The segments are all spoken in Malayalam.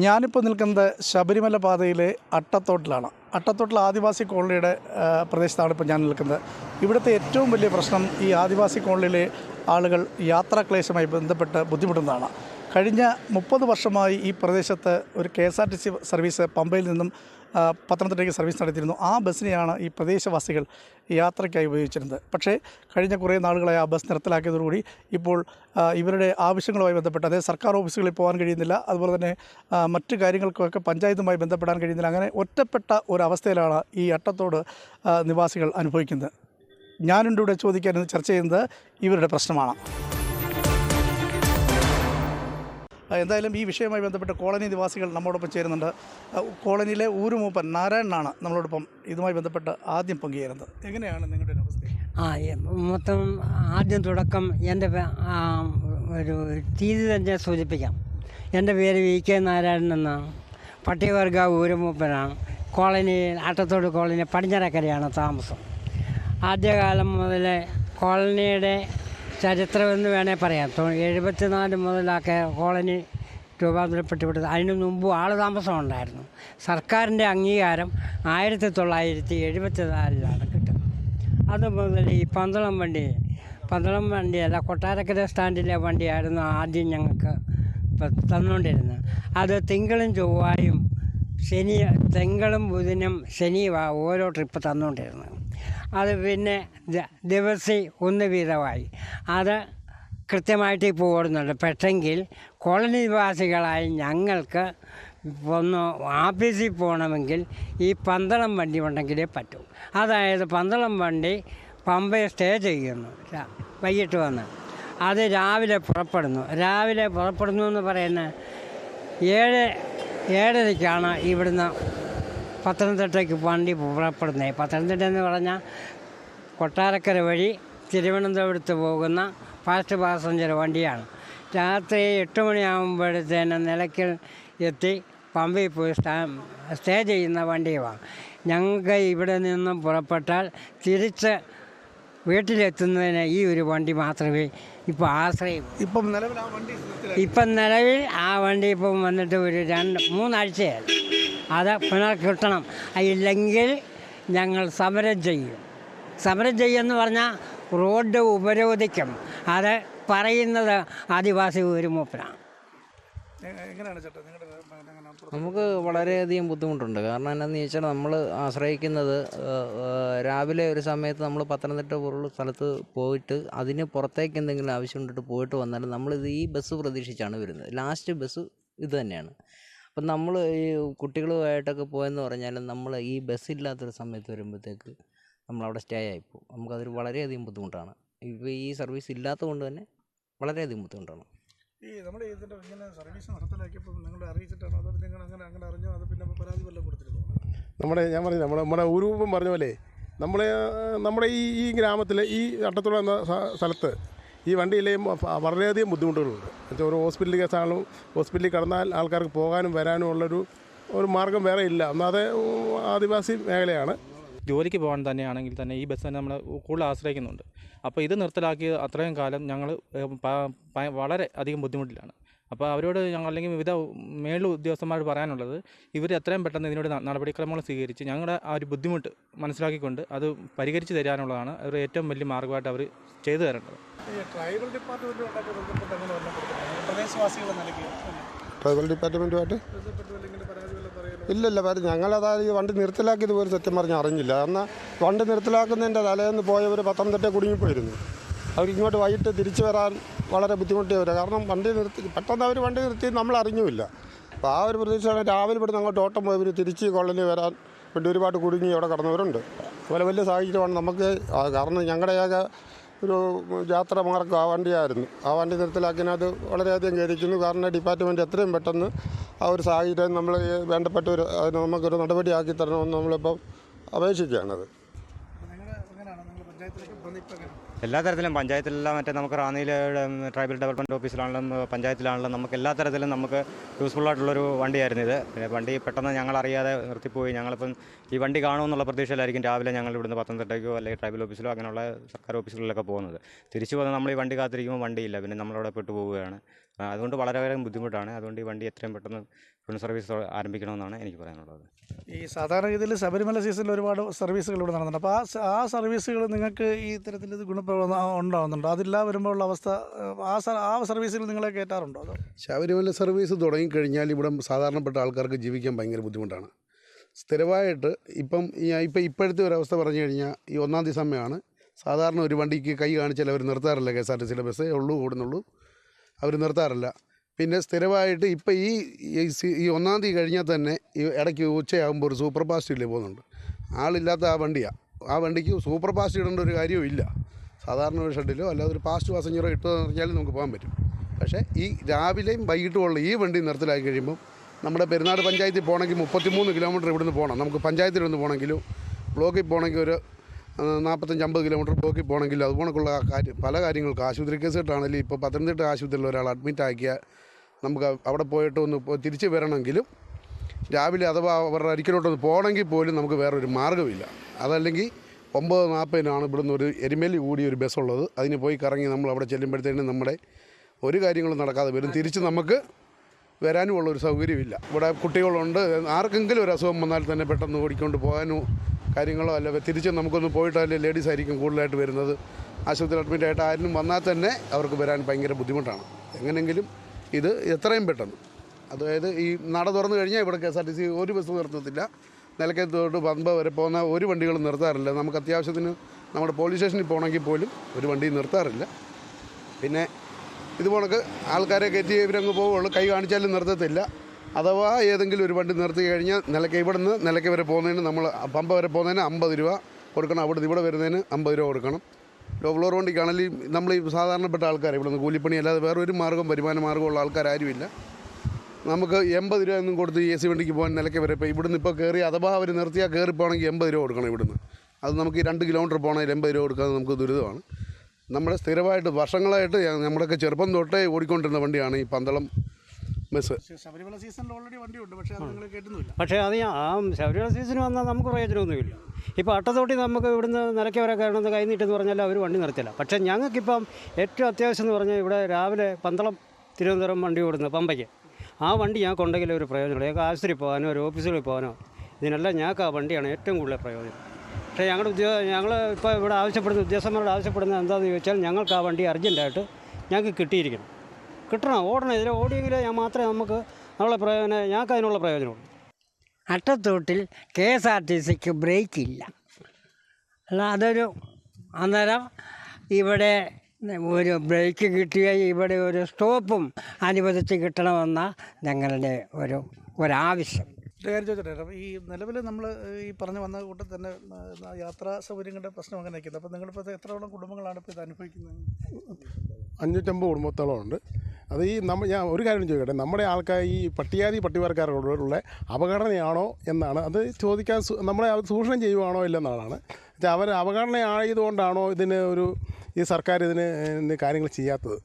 ഞാനിപ്പോൾ നിൽക്കുന്നത് ശബരിമല പാതയിലെ അട്ടത്തോട്ടിലാണ്. അട്ടത്തോട്ടിൽ ആദിവാസി കോളനിയുടെ പ്രദേശത്താണ് ഇപ്പോൾ ഞാൻ നിൽക്കുന്നത്. ഇവിടുത്തെ ഏറ്റവും വലിയ പ്രശ്നം ഈ ആദിവാസി കോളനിയിലെ ആളുകൾ യാത്രാക്ലേശമായി ബന്ധപ്പെട്ട് ബുദ്ധിമുട്ടുന്നതാണ്. കഴിഞ്ഞ 30 വർഷമായി ഈ പ്രദേശത്ത് ഒരു KSRTC സർവീസ് പമ്പയിൽ നിന്നും പത്തനംതിട്ടയ്ക്ക് സർവീസ് നടത്തിയിരുന്നു. ആ ബസ്സിനെയാണ് ഈ പ്രദേശവാസികൾ യാത്രയ്ക്കായി ഉപയോഗിച്ചിരുന്നത്. പക്ഷേ കഴിഞ്ഞ കുറേ നാളുകളായി ആ ബസ് നിർത്തലാക്കിയതോടുകൂടി ഇപ്പോൾ ഇവരുടെ ആവശ്യങ്ങളുമായി ബന്ധപ്പെട്ട്, അതായത് സർക്കാർ ഓഫീസുകളിൽ പോകാൻ കഴിയുന്നില്ല, അതുപോലെ തന്നെ മറ്റു കാര്യങ്ങൾക്കൊക്കെ പഞ്ചായത്തുമായി ബന്ധപ്പെടാൻ കഴിയുന്നില്ല. അങ്ങനെ ഒറ്റപ്പെട്ട ഒരവസ്ഥയിലാണ് ഈ അട്ടത്തോട് നിവാസികൾ അനുഭവിക്കുന്നത്. ഞാനുണ്ട് ഇവിടെ ചോദിക്കാൻ ചർച്ച ചെയ്യുന്നത് ഇവരുടെ പ്രശ്നമാണ്. എന്തായാലും ഈ വിഷയവുമായി ബന്ധപ്പെട്ട് കോളനി നിവാസികൾ നമ്മോടൊപ്പം ചേരുന്നുണ്ട്. കോളനിയിലെ ഊരുമൂപ്പൻ നാരായണനാണ് നമ്മളോടൊപ്പം ഇതുമായി ബന്ധപ്പെട്ട് ആദ്യം പങ്കുചേരുന്നത്. എങ്ങനെയാണ് നിങ്ങളുടെ ഒരു അവസ്ഥ? മൊത്തം ആദ്യം തുടക്കം എൻ്റെ ഒരു തീയതി തന്നെ സൂചിപ്പിക്കാം. എൻ്റെ പേര് VK നാരായണൻ എന്നാണ്. പട്ടികവർഗ ഊരുമൂപ്പനാണ്. കോളനി അട്ടത്തോട് കോളനി പടിഞ്ഞാറക്കരയാണ് താമസം. ആദ്യകാലം മുതലേ കോളനിയുടെ ചരിത്രമെന്ന് വേണേൽ പറയാം. 74 മുതലൊക്കെ കോളനി രൂപാന്തരപ്പെട്ടുവിട്ടത്. അതിനു മുമ്പ് ആൾ താമസം ഉണ്ടായിരുന്നു. സർക്കാരിൻ്റെ അംഗീകാരം 1974 കിട്ടുന്നത്. അതുമുതൽ ഈ പന്തളം വണ്ടിയല്ല, കൊട്ടാരക്കര സ്റ്റാൻഡിലെ വണ്ടിയായിരുന്നു ആദ്യം ഞങ്ങൾക്ക് തന്നുകൊണ്ടിരുന്നത്. അത് തിങ്കളും ചൊവ്വായും തിങ്കളും ബുധനും ശനിയുമാണ് ഓരോ ട്രിപ്പ് തന്നുകൊണ്ടിരുന്നത്. അത് പിന്നെ ദിവസം 1 വീതമായി. അത് കൃത്യമായിട്ട് ഇപ്പോൾ ഓടുന്നുണ്ട്. പക്ഷെങ്കിൽ കോളനി നിവാസികളായി ഞങ്ങൾക്ക് ഒന്ന് ഓഫീസിൽ പോകണമെങ്കിൽ ഈ പന്തളം വണ്ടി ഉണ്ടെങ്കിലേ പറ്റൂ. അതായത് പന്തളം വണ്ടി പമ്പയെ സ്റ്റേ ചെയ്യുന്നു വൈകിട്ട് വന്ന്. അത് രാവിലെ പുറപ്പെടുന്നു എന്ന് പറയുന്നത് 7:30ക്കാണ് ഇവിടുന്ന് പത്തനംതിട്ടയ്ക്ക് വണ്ടി പുറപ്പെടുന്നത്. പത്തനംതിട്ട എന്ന് പറഞ്ഞാൽ കൊട്ടാരക്കര വഴി തിരുവനന്തപുരത്ത് പോകുന്ന ഫാസ്റ്റ് പാസഞ്ചർ വണ്ടിയാണ്. രാത്രി 8 മണിയാകുമ്പോഴത്തേന് നിലയ്ക്കൽ എത്തി പമ്പയിൽ പോയി സ്റ്റേ ചെയ്യുന്ന വണ്ടിയുമാണ്. ഞങ്ങൾക്ക് ഇവിടെ നിന്നും പുറപ്പെട്ടാൽ തിരിച്ച് വീട്ടിലെത്തുന്നതിന് ഈ ഒരു വണ്ടി മാത്രമേ ഇപ്പോൾ ആശ്രയിക്കൂ. ഇപ്പം നിലവിൽ ആ വണ്ടി ഇപ്പം വന്നിട്ട് ഒരു 2-3 ആഴ്ചയായി. അത് പുനർകിട്ടണം. ഇല്ലെങ്കിൽ ഞങ്ങൾ സമരം ചെയ്യുമെന്ന് പറഞ്ഞാൽ റോഡ് ഉപരോധിക്കും. അത് പറയുന്നത് ആദിവാസി ഊരുമൂപ്പനാണ്. നമുക്ക് വളരെയധികം ബുദ്ധിമുട്ടുണ്ട്. കാരണം എന്താണെന്ന് ചോദിച്ചാൽ നമ്മൾ ആശ്രയിക്കുന്നത് രാവിലെ ഒരു സമയത്ത് നമ്മൾ പത്തനംതിട്ട പോലുള്ള സ്ഥലത്ത് പോയിട്ട് അതിന് പുറത്തേക്ക് എന്തെങ്കിലും ആവശ്യമുണ്ടിട്ട് പോയിട്ട് വന്നാലും നമ്മളിത് ഈ ബസ് പ്രതീക്ഷിച്ചാണ് വരുന്നത്. ലാസ്റ്റ് ബസ് ഇത് തന്നെയാണ്. അപ്പം നമ്മൾ ഈ കുട്ടികളുമായിട്ടൊക്കെ പോയെന്ന് പറഞ്ഞാലും നമ്മൾ ഈ ബസ്സില്ലാത്തൊരു സമയത്ത് വരുമ്പോഴത്തേക്ക് നമ്മളവിടെ സ്റ്റേ ആയിപ്പോവും. നമുക്കതൊരു വളരെയധികം ബുദ്ധിമുട്ടാണ്. ഇപ്പോൾ ഈ സർവീസ് ഇല്ലാത്തത് കൊണ്ട് തന്നെ വളരെയധികം ബുദ്ധിമുട്ടാണ്. ഈ നമ്മൾ ഇതിൻ്റെ ഇങ്ങനെ സർവീസ് നടത്തലാക്കിയപ്പോൾ നിങ്ങളെ അറിയിച്ചിട്ടാണോ, അതോ നിങ്ങൾ അങ്ങനെ അറിഞ്ഞോ, അത് പിന്നെ പരാതി വല്ലതും കൊടുത്തിരുന്നു? നമ്മുടെ ഊരുമൂപ്പൻ പറഞ്ഞ പോലെ നമ്മുടെ ഈ ഗ്രാമത്തിൽ ഈ അട്ടത്തോട് എന്ന സ്ഥലത്ത് ഈ വണ്ടിയിലെയും വളരെയധികം ബുദ്ധിമുട്ടുകളുണ്ട്. എന്നുവെച്ചാൽ ഒരു ഹോസ്പിറ്റൽ കേസാണെങ്കിലും ഹോസ്പിറ്റലിൽ കടന്നാൽ ആൾക്കാർക്ക് പോകാനും വരാനും ഒരു മാർഗ്ഗം വേറെ ഇല്ല. ഒന്നാമത് ആദിവാസി മേഖലയാണ്. ജോലിക്ക് പോകാൻ തന്നെയാണെങ്കിൽ തന്നെ ഈ ബസ് തന്നെ നമ്മൾ കൂടുതൽ ആശ്രയിക്കുന്നുണ്ട്. അപ്പോൾ ഇത് നിർത്തലാക്കിയ അത്രയും കാലം ഞങ്ങൾ വളരെ അധികം ബുദ്ധിമുട്ടിലാണ്. അപ്പോൾ അവരോട് ഞങ്ങൾ അല്ലെങ്കിൽ വിവിധ മേൽ ഉദ്യോഗസ്ഥന്മാർ പറയാനുള്ളത്, ഇവർ എത്രയും പെട്ടെന്ന് ഇതിനോട് നടപടിക്രമങ്ങൾ സ്വീകരിച്ച് ഞങ്ങളുടെ ആ ഒരു ബുദ്ധിമുട്ട് മനസ്സിലാക്കിക്കൊണ്ട് അത് പരിഹരിച്ച് തരാനുള്ളതാണ് അവർ ഏറ്റവും വലിയ മാർഗ്ഗമായിട്ട് അവർ ചെയ്തു തരേണ്ടത്. ട്രൈബൽ ഡിപ്പാർട്ട്മെൻറ്റുമായിട്ട് ഇല്ലല്ല ഞങ്ങളതായത് ഈ വണ്ടി നിർത്തലാക്കിയത് പോലും സത്യം പറഞ്ഞാൽ അറിഞ്ഞില്ല. എന്നാൽ വണ്ടി നിർത്തലാക്കുന്നതിൻ്റെ തലേന്ന് പോയവർ പത്തനംതിട്ട കുടുങ്ങിപ്പോയിരുന്നു. അവരിങ്ങോട്ട് വൈകിട്ട് തിരിച്ചു വരാൻ വളരെ ബുദ്ധിമുട്ടിയവർ. കാരണം പെട്ടെന്ന് അവർ വണ്ടി നിർത്തി നമ്മൾ അറിഞ്ഞുമില്ല. അപ്പോൾ ആ ഒരു പ്രതീക്ഷയാണ്. രാവിലെ ഇവിടുന്ന് അങ്ങോട്ട് ഓട്ടം പോയവർ തിരിച്ച് കോളനി വരാൻ വേണ്ടി ഒരുപാട് കുടുങ്ങി അവിടെ കടന്നവരുണ്ട്. അതുപോലെ വലിയ സാഹചര്യമാണ് നമുക്ക്. കാരണം ഞങ്ങളുടെയൊക്കെ ഒരു യാത്ര മാർഗ്ഗം ആ വണ്ടിയായിരുന്നു. ആ വണ്ടി നിർത്തലാക്കിയത് വളരെയധികം ഖേദിക്കുന്നു. കാരണം ഡിപ്പാർട്ട്മെൻറ്റ് എത്രയും പെട്ടെന്ന് ആ ഒരു സാഹചര്യം നമ്മൾ വേണ്ടപ്പെട്ട അതിന് നമുക്കൊരു നടപടിയാക്കി തരണമെന്ന് നമ്മളിപ്പം അപേക്ഷിക്കുകയാണത്. എല്ലാ തരത്തിലും പഞ്ചായത്തിലെല്ലാം നമുക്ക് റാന്നിയിലെ ട്രൈബൽ ഡെവലപ്മെൻറ്റ് ഓഫീസിലാണെങ്കിലും പഞ്ചായത്തിലാണെങ്കിലും നമുക്ക് എല്ലാ തരത്തിലും നമുക്ക് യൂസ്ഫുള്ളായിട്ടുള്ളൊരു വണ്ടിയായിരുന്നു ഇത്. പിന്നെ വണ്ടി പെട്ടെന്ന് ഞങ്ങളറിയാതെ നിർത്തിപ്പോയി. ഞങ്ങളിപ്പം ഈ വണ്ടി കാണുമെന്നുള്ള പ്രതീക്ഷയിലായിരിക്കും രാവിലെ ഞങ്ങൾ ഇവിടുന്ന് പത്തനംതിട്ടയ്ക്കോ അല്ലെങ്കിൽ ട്രൈബൽ ഓഫീസിലോ അങ്ങനെയുള്ള സർക്കാർ ഓഫീസുകളിലൊക്കെ പോകുന്നത്. തിരിച്ചു വന്ന് നമ്മൾ ഈ വണ്ടി കാത്തിരിക്കുമ്പോൾ വണ്ടിയില്ല, പിന്നെ നമ്മളവിടെ പെട്ടുപോവുകയാണ്. അതുകൊണ്ട് വളരെയേറെ ബുദ്ധിമുട്ടാണ്. അതുകൊണ്ട് ഈ വണ്ടി എത്രയും പെട്ടെന്ന് ട്രെയിൻ സർവീസ് ആരംഭിക്കണമെന്നാണ് എനിക്ക് പറയാനുള്ളത്. ഈ സാധാരണഗതിയിൽ ശബരിമല സീസണിൽ ഒരുപാട് സർവീസുകൾ ഇവിടെ നടന്നുണ്ട്. അപ്പോൾ ആ സർവീസുകൾ നിങ്ങൾക്ക് ഈ തരത്തിൽ ഇത് ഗുണപ്രദം ഉണ്ടാകുന്നുണ്ടോ? അതില്ല വരുമ്പോഴുള്ള അവസ്ഥ ആ സർവീസുകൾ നിങ്ങളെ കയറ്റാറുണ്ടോ? അതോ ശബരിമല സർവീസ് തുടങ്ങിക്കഴിഞ്ഞാൽ ഇവിടെ സാധാരണപ്പെട്ട ആൾക്കാർക്ക് ജീവിക്കാൻ ഭയങ്കര ബുദ്ധിമുട്ടാണ്. സ്ഥിരമായിട്ട് ഇപ്പോഴത്തെ ഒരവസ്ഥ പറഞ്ഞു കഴിഞ്ഞാൽ ഈ 1-ാം തീയതി സമയമാണ്. സാധാരണ ഒരു വണ്ടിക്ക് കൈ കാണിച്ചാൽ അവർ നിർത്താറില്ല. KSRTCയുടെ ബസ്സേ ഓടുന്നുള്ളൂ, അവർ നിർത്താറില്ല. പിന്നെ സ്ഥിരമായിട്ട് ഇപ്പം ഈ 1-ാം തീയതി കഴിഞ്ഞാൽ തന്നെ ഈ ഇടയ്ക്ക് ഉച്ചയാകുമ്പോൾ ഒരു സൂപ്പർ ഫാസ്റ്റ് ഇല്ലേ പോകുന്നുണ്ട്. ആളില്ലാത്ത ആ വണ്ടിയാണ്. ആ വണ്ടിക്ക് സൂപ്പർ ഫാസ്റ്റ് ഇടേണ്ട ഒരു കാര്യവും ഇല്ല. സാധാരണ ഒരു ഷെഡിലോ അല്ലാതെ ഒരു ഫാസ്റ്റ് പാസഞ്ചറോ ഇട്ടതെന്ന് പറഞ്ഞാൽ നമുക്ക് പോകാൻ പറ്റും. പക്ഷേ ഈ രാവിലെയും വൈകിട്ടുമുള്ള ഈ വണ്ടി നിർത്തലാക്കി കഴിയുമ്പം നമ്മുടെ പെരുന്നാട് പഞ്ചായത്തിൽ പോകണമെങ്കിൽ 33 കിലോമീറ്റർ ഇവിടുന്ന് പോകണം. നമുക്ക് പഞ്ചായത്തിലൊന്ന് പോകണമെങ്കിലും ബ്ലോക്കിൽ പോകണമെങ്കിൽ ഒരു 45-50 കിലോമീറ്റർ ബ്ലോക്കിൽ പോകണമെങ്കിൽ അതുപോലുള്ള പല കാര്യങ്ങൾക്ക് ആശുപത്രി കേസ് കിട്ടാണെങ്കിലും ഇപ്പോൾ പത്തനംതിട്ട ആശുപത്രിയിൽ ഒരാൾ അഡ്മിറ്റ് ആക്കിയാൽ നമുക്ക് അവിടെ പോയിട്ട് ഒന്ന് തിരിച്ച് വരണമെങ്കിലും രാവിലെ അഥവാ അവരുടെ അരിക്കിലോട്ടൊന്ന് പോകണമെങ്കിൽ പോലും നമുക്ക് വേറൊരു മാർഗ്ഗമില്ല. അതല്ലെങ്കിൽ 9:40-നാണ് ഇവിടുന്ന് ഒരു എരുമേലി കൂടിയ ഒരു ബസ്സുള്ളത്. അതിന് പോയി കറങ്ങി നമ്മൾ അവിടെ ചെല്ലുമ്പോഴത്തേനും നമ്മുടെ ഒരു കാര്യങ്ങളും നടക്കാതെ വരും. തിരിച്ച് നമുക്ക് വരാനുമുള്ള ഒരു സൗകര്യമില്ല. ഇവിടെ കുട്ടികളുണ്ട്. ആർക്കെങ്കിലും ഒരു അസുഖം വന്നാൽ തന്നെ പെട്ടെന്ന് ഓടിക്കൊണ്ട് പോകാനോ കാര്യങ്ങളോ അല്ല തിരിച്ച് നമുക്കൊന്ന് പോയിട്ടല്ലേ ലേഡീസ് ആയിരിക്കും കൂടുതലായിട്ട് വരുന്നത്. ആശുപത്രി അഡ്മിറ്റായിട്ട് ആരും വന്നാൽ തന്നെ അവർക്ക് വരാൻ ഭയങ്കര ബുദ്ധിമുട്ടാണ്. എങ്ങനെയെങ്കിലും ഇത് എത്രയും പെട്ടെന്ന്, അതായത് ഈ നട തുറന്നു കഴിഞ്ഞാൽ ഇവിടെ KSRTC ഒരു ബസ് നിർത്തത്തില്ല. നിലയ്ക്കത്തോട്ട് പമ്പ വരെ പോകുന്ന ഒരു വണ്ടികളും നിർത്താറില്ല. നമുക്ക് അത്യാവശ്യത്തിന് നമ്മുടെ പോലീസ് സ്റ്റേഷനിൽ പോകണമെങ്കിൽ പോലും ഒരു വണ്ടി നിർത്താറില്ല. പിന്നെ ഇതുപോലൊക്കെ ആൾക്കാരെ കയറ്റി ഇവരങ്ങ് പോവുള്ളൂ, കൈ കാണിച്ചാലും നിർത്തത്തില്ല. അഥവാ ഏതെങ്കിലും ഒരു വണ്ടി നിർത്തി കഴിഞ്ഞാൽ ഇവിടുന്ന് നിലയ്ക്ക് വരെ പോകുന്നതിന് നമ്മൾ പമ്പ വരെ പോകുന്നതിന് 50 രൂപ കൊടുക്കണം. ഇവിടെ വരുന്നതിന് 50 രൂപ കൊടുക്കണം. ലോ ഫ്ലോർ വണ്ടിക്കാണെങ്കിൽ നമ്മൾ ഈ സാധാരണപ്പെട്ട ആൾക്കാർ ഇവിടുന്ന് കൂലിപ്പണി അല്ലാതെ വേറൊരു വരുമാന മാർഗ്ഗമുള്ള ആൾക്കാരുമില്ല. നമുക്ക് 80 രൂപ ഒന്നും കൊടുത്ത് AC വണ്ടിക്ക് പോകാൻ നിലയ്ക്ക് വരെ ഇപ്പോൾ ഇവിടുന്ന് ഇപ്പോൾ കയറി അഥവാ അവർ നിർത്തിയാൽ കയറി പോകണമെങ്കിൽ 80 രൂപ കൊടുക്കണം ഇവിടുന്ന്. അത് നമുക്ക് 2 കിലോമീറ്റർ പോകണമെങ്കിൽ 80 രൂപ കൊടുക്കാതെ നമുക്ക് ദുരിതമാണ്. നമ്മുടെ സ്ഥിരമായിട്ട് വർഷങ്ങളായിട്ട് നമ്മുടെയൊക്കെ ചെറുപ്പം തൊട്ടേ ഓടിക്കൊണ്ടിരുന്ന വണ്ടിയാണ് ഈ പന്തളം ബസ്. ശബരിമല സീസണിൽ ഓൾറെഡി വണ്ടിയുണ്ട്, പക്ഷേ അത് നിങ്ങൾ കേട്ടുന്നില്ല. പക്ഷേ അത് ശബരിമല സീസൺ വന്നാൽ നമുക്ക് പ്രയോജനമൊന്നുമില്ല. ഇപ്പോൾ അട്ടത്തോട്ടി നമുക്ക് ഇവിടുന്ന് നിലയ്ക്ക് വരെ കയറുന്നത് കൈ നീട്ടെന്ന് പറഞ്ഞാൽ അവർ വണ്ടി നിർത്തില്ല. പക്ഷേ ഞങ്ങൾക്കിപ്പം ഏറ്റവും അത്യാവശ്യം എന്ന് പറഞ്ഞാൽ ഇവിടെ രാവിലെ പന്തളം തിരുവനന്തപുരം വണ്ടി ഓടുന്നത് പമ്പയ്ക്ക്. ആ വണ്ടി ഞങ്ങൾക്ക് ഉണ്ടെങ്കിൽ ഒരു പ്രയോജനമുള്ളൂ. ഞങ്ങൾക്ക് ആശുപത്രി പോകാനോ ഒരു ഓഫീസുകളിൽ പോകാനോ ഇതിനെല്ലാം ഞങ്ങൾക്ക് ആ വണ്ടിയാണ് ഏറ്റവും കൂടുതൽ പ്രയോജനം. പക്ഷേ ഞങ്ങൾ ഇപ്പോൾ ഇവിടെ ആവശ്യപ്പെടുന്ന ഉദ്യോഗസ്ഥന്മാരോട് ആവശ്യപ്പെടുന്നത് എന്താണെന്ന് ചോദിച്ചാൽ ഞങ്ങൾക്ക് ആ വണ്ടി അർജൻറ്റായിട്ട് ഞങ്ങൾക്ക് കിട്ടിക്കണം, ഓടണം. ഇതിൽ ഓടിയെങ്കിലേ മാത്രമേ നമുക്ക് ഞങ്ങൾക്ക് അതിനുള്ള പ്രയോജനമുള്ളൂ. അട്ടത്തോട്ടിൽ KSRTCക്ക് ബ്രേക്ക് ഇല്ല. അല്ല അതൊരു അന്നേരം ഇവിടെ ഒരു ബ്രേക്ക് കിട്ടിയ ഇവിടെ ഒരു സ്റ്റോപ്പും അനുവദിച്ച് കിട്ടണമെന്ന ഞങ്ങളുടെ ഒരാവശ്യം. ഒരു കാര്യം ചോദിച്ചോട്ടെ, ഈ നിലവിൽ നമ്മൾ ഈ പറഞ്ഞു വന്ന കൂട്ടത്തിൽ തന്നെ യാത്രാ സൗകര്യങ്ങളുടെ പ്രശ്നം അങ്ങനെ നിൽക്കുന്നത്. അപ്പോൾ നിങ്ങളിപ്പോൾ എത്രയോളം കുടുംബങ്ങളാണ് ഇപ്പോൾ ഇത് അനുഭവിക്കുന്നത്? 550 കുടുംബത്തോളം ഉണ്ട്. അത് ഞാൻ ഒരു കാര്യം ചോദിക്കട്ടെ, നമ്മുടെ ആൾക്കാർ ഈ പട്ടികവർക്കാരോടുള്ള അവഗണനയാണോ എന്നാണ് അത് ചോദിക്കാൻ. നമ്മളെ ചൂഷണം ചെയ്യുവാണോ ഇല്ലെന്നാണ്. അവർ അവഗണന ആയതുകൊണ്ടാണോ ഈ സർക്കാർ ഇതിന് കാര്യങ്ങൾ ചെയ്യാത്തത്?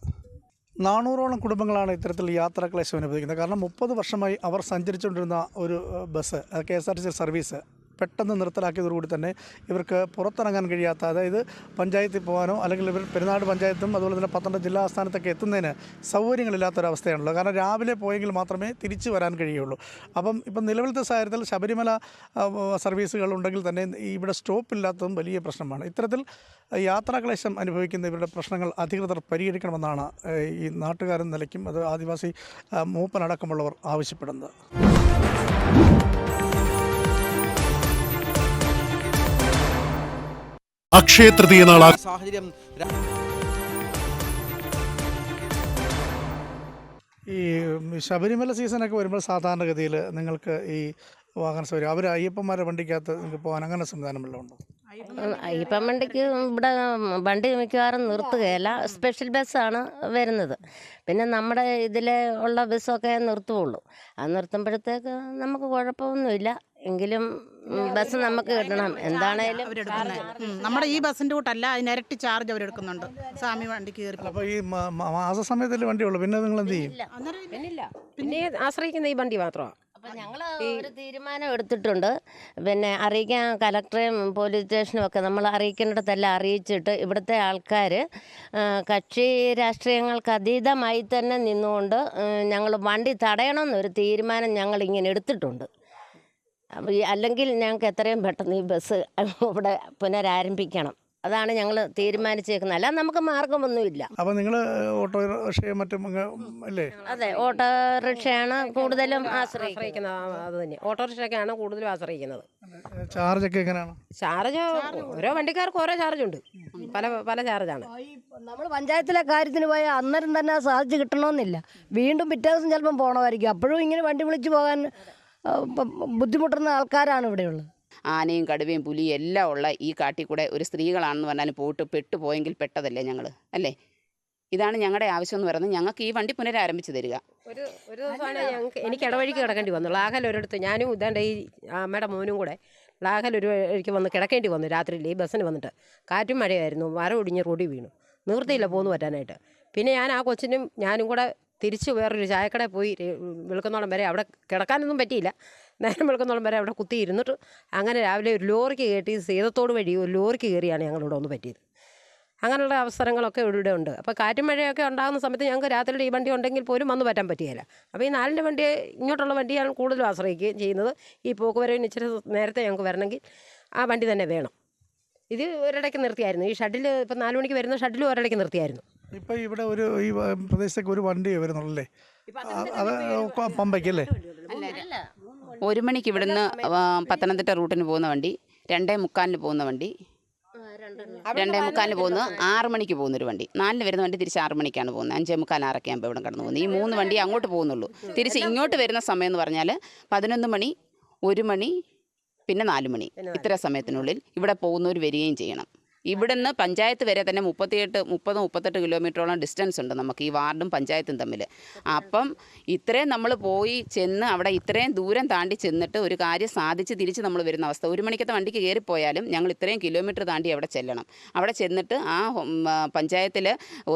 400ഓളം കുടുംബങ്ങളാണ് ഇത്തരത്തിൽ യാത്രാ ക്ലേശം അനുഭവിക്കുന്നത്. കാരണം 30 വർഷമായി അവർ സഞ്ചരിച്ചുകൊണ്ടിരുന്ന ഒരു ബസ് KSRTC സർവീസ് പെട്ടെന്ന് നിർത്തലാക്കിയതോടുകൂടി തന്നെ ഇവർക്ക് പുറത്തിറങ്ങാൻ കഴിയാത്ത, അതായത് പഞ്ചായത്തിൽ പോകാനോ അല്ലെങ്കിൽ ഇവർ പെരുന്നാട് പഞ്ചായത്തും അതുപോലെ തന്നെ പത്തനംതിട്ട ജില്ലാ ആസ്ഥാനത്തൊക്കെ എത്തുന്നതിന് സൗകര്യങ്ങളില്ലാത്തൊരവസ്ഥയാണല്ലോ. കാരണം രാവിലെ പോയെങ്കിൽ മാത്രമേ തിരിച്ചു വരാൻ കഴിയുള്ളൂ. ഇപ്പം നിലവിലത്തെ സാഹചര്യത്തിൽ ശബരിമല സർവീസുകൾ ഉണ്ടെങ്കിൽ തന്നെ ഇവിടെ സ്റ്റോപ്പില്ലാത്തതും വലിയ പ്രശ്നമാണ്. ഇത്തരത്തിൽ യാത്രാക്ലേശം അനുഭവിക്കുന്ന ഇവരുടെ പ്രശ്നങ്ങൾ അധികൃതർ പരിഹരിക്കണമെന്നാണ് ഈ നാട്ടുകാരൻ നിലയ്ക്കും അത് ആദിവാസി മൂപ്പനടക്കമുള്ളവർ ആവശ്യപ്പെടുന്നത്. അക്ഷയ തൃതീയ നാൾ സാഹചര്യം ഈ ശബരിമല സീസണൊക്കെ വരുമ്പോൾ സാധാരണഗതിയിൽ നിങ്ങൾക്ക് ഈ വാഹന സൗകര്യം അവർ അയ്യപ്പന്മാരുടെ വണ്ടിക്കകത്ത് നിങ്ങൾക്ക് പോകാൻ അങ്ങനെ സംവിധാനം വല്ലതും ഉണ്ടോ? അയ്യപ്പൻ വണ്ടിക്ക് ഇവിടെ വണ്ടി മിക്കവാറും നിർത്തുകയല്ല, സ്പെഷ്യൽ ബസ്സാണ് വരുന്നത്. പിന്നെ നമ്മുടെ ഇതിലെ ഉള്ള ബസ്സൊക്കെ നിർത്തുകയുള്ളൂ. അത് നിർത്തുമ്പോഴത്തേക്ക് നമുക്ക് കുഴപ്പമൊന്നുമില്ല. എങ്കിലും ബസ് നമുക്ക് കിട്ടണം എന്താണേലും. നമ്മുടെ ഈ ബസ്സിൻ്റെ കൂട്ടല്ല, അതിനിരട്ടി ചാർജ് അവരെടുക്കുന്നുണ്ട് സ്വാമി വണ്ടിക്ക് കയറി. അപ്പോൾ ഈ മാസ സമയത്തല്ലേ വണ്ടിയുള്ളൂ, പിന്നെ നിങ്ങൾ എന്ത് ചെയ്യും? പിന്നെ ആശ്രയിക്കുന്ന ഈ വണ്ടി മാത്രമാണ്. അപ്പം ഞങ്ങൾ ഒരു തീരുമാനം എടുത്തിട്ടുണ്ട്. പിന്നെ അറിയിക്കാൻ കലക്ടറേയും പോലീസ് സ്റ്റേഷനും ഒക്കെ നമ്മൾ അറിയിക്കേണ്ടിടത്തെല്ലാം അറിയിച്ചിട്ട് ഇവിടുത്തെ ആൾക്കാർ കക്ഷി രാഷ്ട്രീയങ്ങൾക്ക് അതീതമായി തന്നെ നിന്നുകൊണ്ട് ഞങ്ങൾ വണ്ടി തടയണമെന്നൊരു തീരുമാനം ഞങ്ങൾ ഇങ്ങനെ എടുത്തിട്ടുണ്ട്. അല്ലെങ്കിൽ ഞങ്ങൾക്ക് എത്രയും പെട്ടെന്ന് ഈ ബസ് ഇവിടെ പുനരാരംഭിക്കണം. അതാണ് ഞങ്ങൾ തീരുമാനിച്ചേക്കുന്നത്. അല്ലാതെ നമുക്ക് മാർഗമൊന്നുമില്ല. അപ്പോൾ നിങ്ങൾ ഓട്ടോറിക്ഷയും മറ്റും അല്ലേ? അതെ, ഓട്ടോറിക്ഷയാണ് കൂടുതലും ആശ്രയിക്കുന്നത്. അത് തന്നെ, ഓട്ടോറിക്ഷയൊക്കെയാണ് കൂടുതലും ആശ്രയിക്കുന്നത്. ചാർജൊക്കെ എങ്ങനെയാണ്? ചാർജ് ഓരോ വണ്ടിക്കാർക്ക് ഓരോ ചാർജുണ്ട്, പല പല ചാർജാണ്. നമ്മൾ പഞ്ചായത്തിലെ കാര്യത്തിന് പോയാൽ അന്നേരം തന്നെ ചാർജ് കിട്ടണമെന്നില്ല. വീണ്ടും പിറ്റേ ദിവസം ചിലപ്പം പോകണമായിരിക്കും. അപ്പോഴും ഇങ്ങനെ വണ്ടി വിളിച്ച് പോകാൻ ബുദ്ധിമുട്ടുന്ന ആൾക്കാരാണ് ഇവിടെയുള്ളത്. ആനയും കടുവയും പുലിയും എല്ലാം ഉള്ള ഈ കാട്ടിൽ കൂടെ ഒരു സ്ത്രീകളാണെന്ന് പറഞ്ഞാലും പോയിട്ട് പെട്ടുപോയെങ്കിൽ പെട്ടതല്ലേ ഞങ്ങൾ, അല്ലേ? ഇതാണ് ഞങ്ങളുടെ ആവശ്യം എന്ന് പറയുന്നത്. ഞങ്ങൾക്ക് ഈ വണ്ടി പുനരാരംഭിച്ച് തരിക. ഒരു ദിവസമാണ് എനിക്ക് ഇടവഴിക്ക് കിടക്കേണ്ടി വന്നു. ലാഹൽ ഒരിടത്ത് ഞാനും ഇതാണ്ട് ഈ അമ്മയുടെ മോനും കൂടെ ലാഹൽ ഒരു വഴിക്ക് വന്ന് കിടക്കേണ്ടി വന്നു രാത്രിയിൽ ഈ ബസ്സിന് വന്നിട്ട്. കാറ്റും മഴയായിരുന്നു, മരം ഒടിഞ്ഞ് റോഡിൽ വീണു, നിവൃത്തിയില്ല പോന്നു പറ്റാനായിട്ട്. പിന്നെ ഞാൻ ആ കൊച്ചിനും ഞാനും കൂടെ തിരിച്ച് വേറൊരു ചായക്കടയിൽ പോയി വെളുക്കുന്നോളം വരെ അവിടെ കിടക്കാനൊന്നും പറ്റിയില്ല. നേരം വെളുക്കുന്നോളം വരെ അവിടെ കുത്തി ഇരുന്നിട്ട് അങ്ങനെ രാവിലെ ഒരു ലോറിക്ക് കയറ്റി സീതത്തോട് വഴി ഒരു ലോറിക്ക് കയറിയാണ് ഞങ്ങളിവിടെ ഒന്ന് പറ്റിയത്. അങ്ങനെയുള്ള അവസരങ്ങളൊക്കെ ഇവിടെ ഉണ്ട്. അപ്പോൾ കാറ്റും മഴയൊക്കെ ഉണ്ടാകുന്ന സമയത്ത് ഞങ്ങൾക്ക് രാത്രിയിൽ ഈ വണ്ടി ഉണ്ടെങ്കിൽ പോലും വന്ന് പറ്റാൻ പറ്റുകയില്ല. അപ്പോൾ ഈ 4-ന്റെ വണ്ടി ഇങ്ങോട്ടുള്ള വണ്ടിയാണ് കൂടുതലും ആശ്രയിക്കുകയും ചെയ്യുന്നത്. ഈ പോക്കുവരവിന് ഇച്ചിരി നേരത്തെ ഞങ്ങൾക്ക് വരണമെങ്കിൽ ആ വണ്ടി തന്നെ വേണം. ഇത് ഒരിടയ്ക്ക് നിർത്തിയായിരുന്നു. ഈ ഷട്ടിൽ ഇപ്പം 4 മണിക്ക് വരുന്ന ഷട്ടിലും ഒരിടയ്ക്ക് നിർത്തിയായിരുന്നു. ഇപ്പം ഇവിടെ ഈ പ്രദേശത്തേക്ക് ഒരു വണ്ടി വരുന്നുള്ളല്ലേ? അത് പമ്പയ്ക്കല്ലേ? 1 മണിക്ക് ഇവിടുന്ന് പത്തനംതിട്ട റൂട്ടിന് പോകുന്ന വണ്ടി, 2:45 പോകുന്ന വണ്ടി, 2:45 പോകുന്നത്, 6 മണിക്ക് പോകുന്നൊരു വണ്ടി, 4 വരുന്ന വണ്ടി തിരിച്ച് 6 മണിക്കാണ് പോകുന്നത്. 5:45, 6 ആകുമ്പോൾ ഇവിടെ കടന്നു പോകുന്നത്. ഈ 3 വണ്ടി അങ്ങോട്ട് പോകുന്നുള്ളൂ. തിരിച്ച് ഇങ്ങോട്ട് വരുന്ന സമയം എന്ന് പറഞ്ഞാൽ 11 മണി, 1 മണി, പിന്നെ 4 മണി. ഇത്ര സമയത്തിനുള്ളിൽ ഇവിടെ പോകുന്നവർ വരികയും ചെയ്യണം. ഇവിടുന്ന് പഞ്ചായത്ത് വരെ തന്നെ 30-38 കിലോമീറ്ററോളം ഡിസ്റ്റൻസ് ഉണ്ട് നമുക്ക് ഈ വാർഡും പഞ്ചായത്തും തമ്മിൽ. അപ്പം ഇത്രയും നമ്മൾ പോയി ചെന്ന് അവിടെ ഇത്രയും ദൂരം താണ്ടി ചെന്നിട്ട് ഒരു കാര്യം സാധിച്ച് തിരിച്ച് നമ്മൾ വരുന്ന അവസ്ഥ. 1 മണിക്കത്തെ വണ്ടിക്ക് കയറിപ്പോയാലും ഞങ്ങൾ ഇത്രയും കിലോമീറ്റർ താണ്ടി അവിടെ ചെല്ലണം. അവിടെ ചെന്നിട്ട് ആ പഞ്ചായത്തിൽ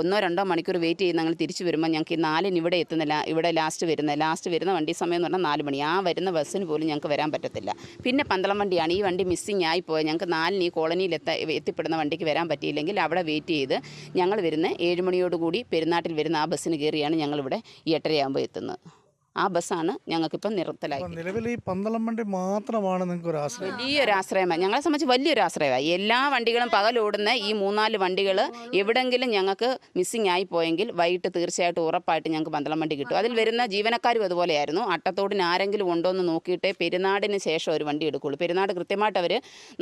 1-2 മണിക്കൂർ വെയിറ്റ് ചെയ്ത് ഞങ്ങൾ തിരിച്ച് വരുമ്പോൾ ഞങ്ങൾക്ക് ഈ 4-ന് ഇവിടെ എത്തുന്നില്ല. ഇവിടെ ലാസ്റ്റ് വരുന്ന വണ്ടി സമയം എന്ന് പറഞ്ഞാൽ 4 മണി. ആ വരുന്ന ബസ്സിന് പോലും ഞങ്ങൾക്ക് വരാൻ പറ്റത്തില്ല. പിന്നെ 12 വണ്ടിയാണ്. ഈ വണ്ടി മിസ്സിങ് ആയിപ്പോയത്. ഞങ്ങൾക്ക് 4-ന് ഈ കോളനിയിൽ എത്തിപ്പെടുന്ന വണ്ടിക്ക് വരാൻ പറ്റിയില്ലെങ്കിൽ അവിടെ വെയിറ്റ് ചെയ്ത് ഞങ്ങൾ വരുന്ന 7 മണിയോടുകൂടി പെരുന്നാട്ടിൽ വരുന്ന ആ ബസ്സിന് കയറിയാണ് ഞങ്ങളിവിടെ 8:30 എത്തുന്നത്. ആ ബസ്സാണ് ഞങ്ങൾക്കിപ്പം നിർത്തലാക്കി. നിലവിൽ ഈ 12 വണ്ടി മാത്രമാണ് നിങ്ങൾക്ക് ഒരു ആശ്രയം? വലിയൊരു ആശ്രയമാണ് ഞങ്ങളെ സംബന്ധിച്ച്, വലിയൊരു ആശ്രയമാണ്. എല്ലാ വണ്ടികളും പകലോടുന്ന ഈ 3-4 വണ്ടികൾ എവിടെങ്കിലും ഞങ്ങൾക്ക് മിസ്സിങ് ആയി പോയെങ്കിൽ വൈകിട്ട് തീർച്ചയായിട്ടും ഉറപ്പായിട്ട് ഞങ്ങൾക്ക് 12 വണ്ടി കിട്ടും. അതിൽ വരുന്ന ജീവനക്കാരും അതുപോലെയായിരുന്നു. അട്ടത്തോടിന് ആരെങ്കിലും ഉണ്ടോ എന്ന് നോക്കിയിട്ട് പെരുന്നാടിന് ശേഷം ഒരു വണ്ടി എടുക്കുകയുള്ളൂ. പെരുന്നാട് കൃത്യമായിട്ട് അവർ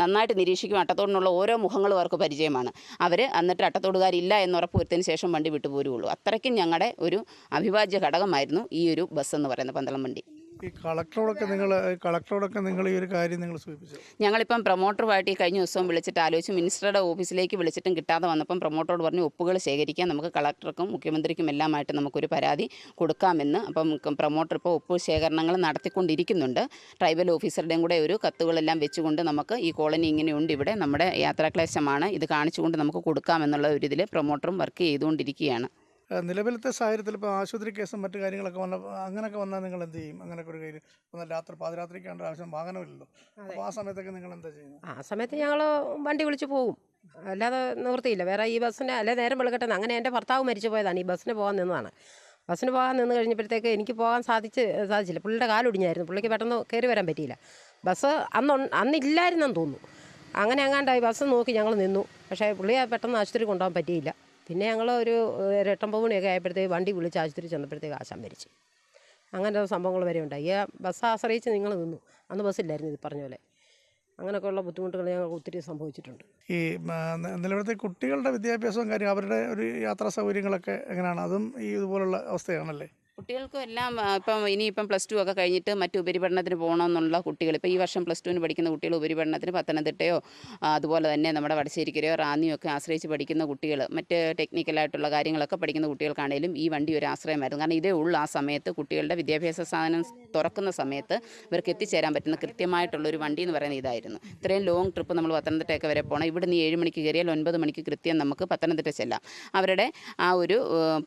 നന്നായിട്ട് നിരീക്ഷിക്കും. അട്ടത്തോടിനുള്ള ഓരോ മുഖങ്ങളും അവർക്ക് പരിചയമാണ്. അവർ എന്നിട്ട് അട്ടത്തോടുകാരില്ല എന്ന് ഉറപ്പ് വരുത്തിയതിന് ശേഷം വണ്ടി വിട്ടുപോരുകയുള്ളൂ. അത്രയ്ക്കും ഞങ്ങളുടെ ഒരു അവിഭാജ്യ ഘടകമായിരുന്നു ഈ ഒരു ബസ് എന്ന് പറയുന്നത് 12 വണ്ടി. ഈ കളക്ടറോടൊക്കെ നിങ്ങൾ ഈ ഒരു കാര്യം നിങ്ങൾ സൂചിപ്പിച്ചു. ഞങ്ങളിപ്പം പ്രൊമോട്ടറുമായിട്ട് ഈ കഴിഞ്ഞ ദിവസവും വിളിച്ചിട്ട് ആലോചിച്ച് മിനിസ്റ്ററുടെ ഓഫീസിലേക്ക് വിളിച്ചിട്ടും കിട്ടാതെ വന്നപ്പം പ്രൊമോട്ടറോട് പറഞ്ഞു ഒപ്പുകൾ ശേഖരിക്കാൻ നമുക്ക് കളക്ടർക്കും മുഖ്യമന്ത്രിക്കും എല്ലാമായിട്ട് നമുക്കൊരു പരാതി കൊടുക്കാമെന്ന്. അപ്പം പ്രൊമോട്ടർ ഇപ്പോൾ ഒപ്പ് ശേഖരണങ്ങൾ നടത്തിക്കൊണ്ടിരിക്കുന്നുണ്ട്. ട്രൈബൽ ഓഫീസറുടെയും കൂടെ ഒരു കത്തുകളെല്ലാം വെച്ചുകൊണ്ട് നമുക്ക് ഈ കോളനി ഇങ്ങനെയുണ്ട്, ഇവിടെ നമ്മുടെ യാത്രാക്ലേശമാണ്, ഇത് കാണിച്ചുകൊണ്ട് നമുക്ക് കൊടുക്കാമെന്നുള്ള ഒരു ഇതിൽ പ്രൊമോട്ടറും വർക്ക് ചെയ്തുകൊണ്ടിരിക്കുകയാണ്. നിലവിലത്തെ സാഹചര്യത്തിൽ ഇപ്പോൾ ആശുപത്രി കേസും മറ്റു കാര്യങ്ങളൊക്കെ അങ്ങനെയൊക്കെ വന്നാൽ നിങ്ങൾ എന്ത് ചെയ്യും? അങ്ങനെയൊക്കെ ഒരു കാര്യം വന്നാൽ പാതിരാത്രിക്കാണ്ട് ആവശ്യം വാഹനമില്ലല്ലോ. അപ്പോൾ ആ സമയത്തൊക്കെ നിങ്ങൾ എന്താ ചെയ്യുന്നത്? ആ സമയത്ത് ഞങ്ങൾ വണ്ടി വിളിച്ച് പോകും, അല്ലാതെ നിവൃത്തിയില്ല. വേറെ ഈ ബസ്സിന് അല്ലെ നേരം വെളുക്കട്ടെ. അങ്ങനെ എൻ്റെ ഭർത്താവ് മരിച്ചു പോയതാണ്. ഈ ബസ്സിന് പോകാൻ നിന്നതാണ്. ബസ്സിന് പോകാൻ നിന്ന് കഴിഞ്ഞപ്പോഴത്തേക്ക് എനിക്ക് പോകാൻ സാധിച്ചില്ല. പുള്ളിയുടെ കാലൊടിഞ്ഞായിരുന്നു. പുള്ളിക്ക് പെട്ടെന്ന് കയറി വരാൻ പറ്റിയില്ല. ബസ് അന്നില്ലായിരുന്നെന്ന് തോന്നുന്നു. അങ്ങനെ അങ്ങാണ്ടായി ബസ് നോക്കി ഞങ്ങൾ നിന്നു. പക്ഷേ പുള്ളിയെ പെട്ടെന്ന് ആശുപത്രി കൊണ്ടുപോകാൻ പറ്റിയില്ല. പിന്നെ ഞങ്ങൾ ഒരു 8-9 മണിയൊക്കെ ആയപ്പോഴത്തേക്ക് വണ്ടി വിളിച്ച് ആശുപത്രി ചെന്നപ്പോഴത്തേക്ക് ആശാൻ മരിച്ചു. അങ്ങനെ സംഭവങ്ങൾ വരെ ഉണ്ടായി. ഈ ബസ് ആശ്രയിച്ച് നിങ്ങൾ നിന്നു. അന്ന് ബസ്സില്ലായിരുന്നു ഇത് പറഞ്ഞ പോലെ. അങ്ങനെയൊക്കെയുള്ള ബുദ്ധിമുട്ടുകൾ ഞങ്ങൾക്ക് ഒത്തിരി സംഭവിച്ചിട്ടുണ്ട്. ഈ നിലവിലത്തെ കുട്ടികളുടെ വിദ്യാഭ്യാസവും കാര്യം അവരുടെ ഒരു യാത്രാ സൗകര്യങ്ങളൊക്കെ എങ്ങനെയാണ്? അതും ഈ ഇതുപോലുള്ള അവസ്ഥയാണല്ലേ? കുട്ടികൾക്കും എല്ലാം ഇനിയിപ്പം +2 ഒക്കെ കഴിഞ്ഞിട്ട് മറ്റ് ഉപരിപഠനത്തിന് പോകണമെന്നുള്ള കുട്ടികൾ, ഇപ്പോൾ ഈ വർഷം +2 പഠിക്കുന്ന കുട്ടികൾ ഉപരിപഠനത്തിന് പത്തനംതിട്ടയോ അതുപോലെ തന്നെ നമ്മുടെ വടശ്ശേരിക്കരയോ റാന്നിയോ ഒക്കെ ആശ്രയിച്ച് പഠിക്കുന്ന കുട്ടികൾ, മറ്റ് ടെക്നിക്കലായിട്ടുള്ള കാര്യങ്ങളൊക്കെ പഠിക്കുന്ന കുട്ടികൾക്കാണെങ്കിലും ഈ വണ്ടി ഒരു ആശ്രയമായിരുന്നു. കാരണം ഇതേ ഉള്ളൂ ആ സമയത്ത് കുട്ടികളുടെ വിദ്യാഭ്യാസ സാധനം തുറക്കുന്ന സമയത്ത് ഇവർക്ക് എത്തിച്ചേരാൻ പറ്റുന്ന കൃത്യമായിട്ടുള്ളൊരു വണ്ടി എന്ന് പറയുന്നത് ഇതായിരുന്നു. ഇത്രയും ലോങ് ട്രിപ്പ് നമ്മൾ പത്തനംതിട്ടയൊക്കെ വരെ പോകണം. ഇവിടുന്ന് 7 മണിക്ക് കയറിയാൽ 9 മണിക്ക് കൃത്യം നമുക്ക് പത്തനംതിട്ട ചെല്ലാം. അവരുടെ ആ ഒരു